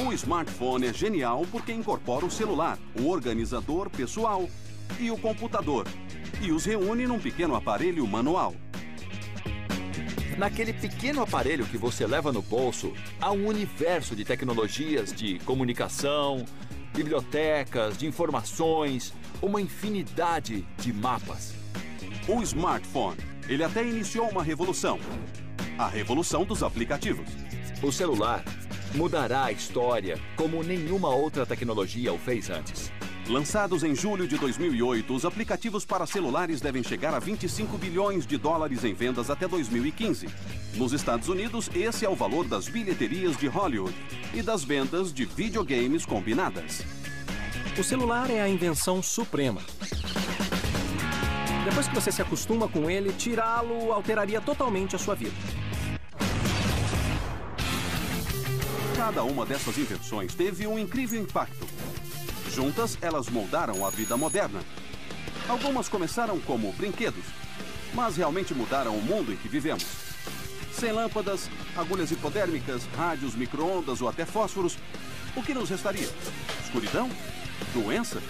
O smartphone é genial porque incorpora o celular, o organizador pessoal e o computador, e os reúne num pequeno aparelho manual. Naquele pequeno aparelho que você leva no bolso, há um universo de tecnologias de comunicação, bibliotecas, de informações, uma infinidade de mapas. O smartphone, ele até iniciou uma revolução. A revolução dos aplicativos. O celular mudará a história como nenhuma outra tecnologia o fez antes. Lançados em julho de 2008, os aplicativos para celulares devem chegar a 25 bilhões de dólares em vendas até 2015. Nos Estados Unidos, esse é o valor das bilheterias de Hollywood e das vendas de videogames combinadas. O celular é a invenção suprema. Depois que você se acostuma com ele, tirá-lo alteraria totalmente a sua vida. Cada uma dessas invenções teve um incrível impacto. Juntas, elas moldaram a vida moderna. Algumas começaram como brinquedos, mas realmente mudaram o mundo em que vivemos. Sem lâmpadas, agulhas hipodérmicas, rádios, micro-ondas ou até fósforos, o que nos restaria? Escuridão? Doença?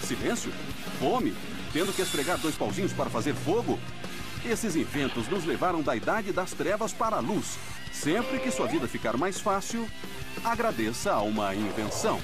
Silêncio? Fome? Tendo que esfregar 2 pauzinhos para fazer fogo? Esses inventos nos levaram da idade das trevas para a luz. Sempre que sua vida ficar mais fácil, agradeça a uma invenção.